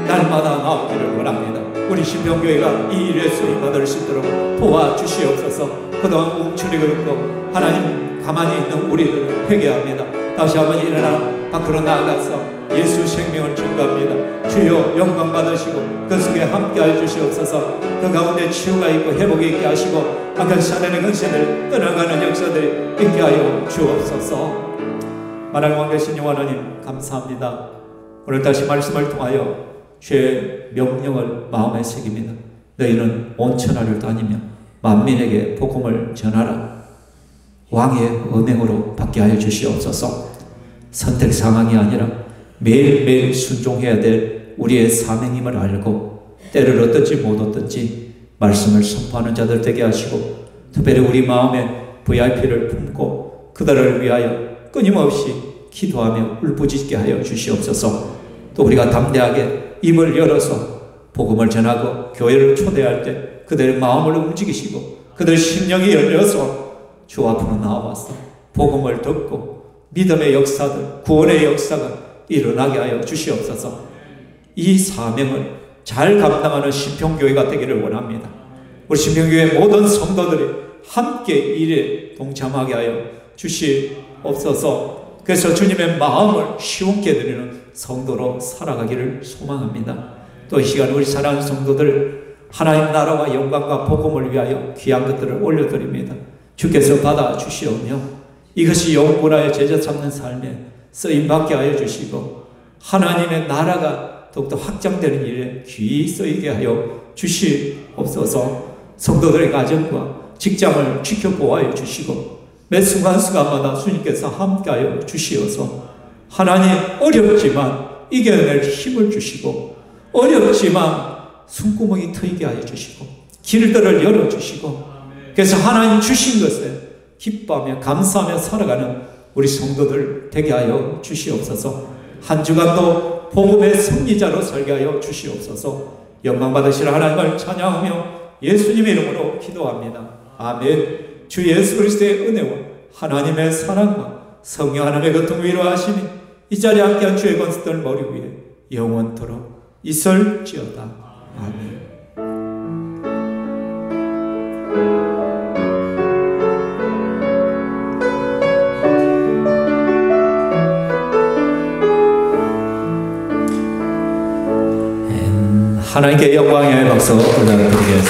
날마다 나오기를 원합니다. 우리 신평교회가 이 일에 쓰임받을 수 있도록 도와주시옵소서. 그동안 움츠리고 있고 하나님 가만히 있는 우리들을 회개합니다. 다시 한번 일어나 밖으로 나아가서 예수 생명을 증거합니다. 주여 영광 받으시고 그 속에 함께하여 주시옵소서. 그 가운데 치유가 있고 회복이 있게 하시고 악한 사단의 근세를 떠나가는 역사들이 있게 하여 주옵소서. 만왕 왕 되신 여호와 하나님 감사합니다. 오늘 다시 말씀을 통하여 주의 명령을 마음에 새깁니다. 너희는 온 천하를 다니며 만민에게 복음을 전하라. 왕의 은행으로 받게 하여 주시옵소서. 선택 상황이 아니라 매일매일 순종해야 될 우리의 사명임을 알고 때를 어떻지 못 어떻지 말씀을 선포하는 자들 되게 하시고 특별히 우리 마음에 VIP를 품고 그들을 위하여 끊임없이 기도하며 울부짖게 하여 주시옵소서. 또 우리가 담대하게 입을 열어서 복음을 전하고 교회를 초대할 때 그들의 마음을 움직이시고 그들의 심령이 열려서 주 앞으로 나와서 복음을 듣고 믿음의 역사들, 구원의 역사가 일어나게 하여 주시옵소서. 이 사명을 잘 감당하는 신평교회가 되기를 원합니다. 우리 신평교회 모든 성도들이 함께 일에 동참하게 하여 주시옵소서. 그래서 주님의 마음을 시원케 드리는 성도로 살아가기를 소망합니다. 또 이 시간 우리 사랑하는 성도들 하나님 나라와 영광과 복음을 위하여 귀한 것들을 올려드립니다. 주께서 받아 주시오며 이것이 영원하여 제자 삼는 삶에 쓰임받게 하여 주시고 하나님의 나라가 더욱더 확장되는 일에 귀히 쓰이게 하여 주시옵소서. 성도들의 가정과 직장을 지켜보아여 주시고 매 순간순간마다 주님께서 함께하여 주시어서 하나님 어렵지만 이겨낼 힘을 주시고 어렵지만 숨구멍이 트이게 하여 주시고 길들을 열어주시고, 그래서 하나님 주신 것에 기뻐하며 감사하며 살아가는 우리 성도들 되게 하여 주시옵소서. 한 주간도 복음의 승리자로 살게 하여 주시옵소서. 영광 받으실 하나님을 찬양하며 예수님의 이름으로 기도합니다. 아멘. 주 예수 그리스도의 은혜와 하나님의 사랑과 성령 하나님의 교통 위로하심이 이 자리에 함께한 주의 권속들 머리 위에 영원토록 있을지어다. 아멘. 하나님께 영광의 박수 올려드리겠습니다.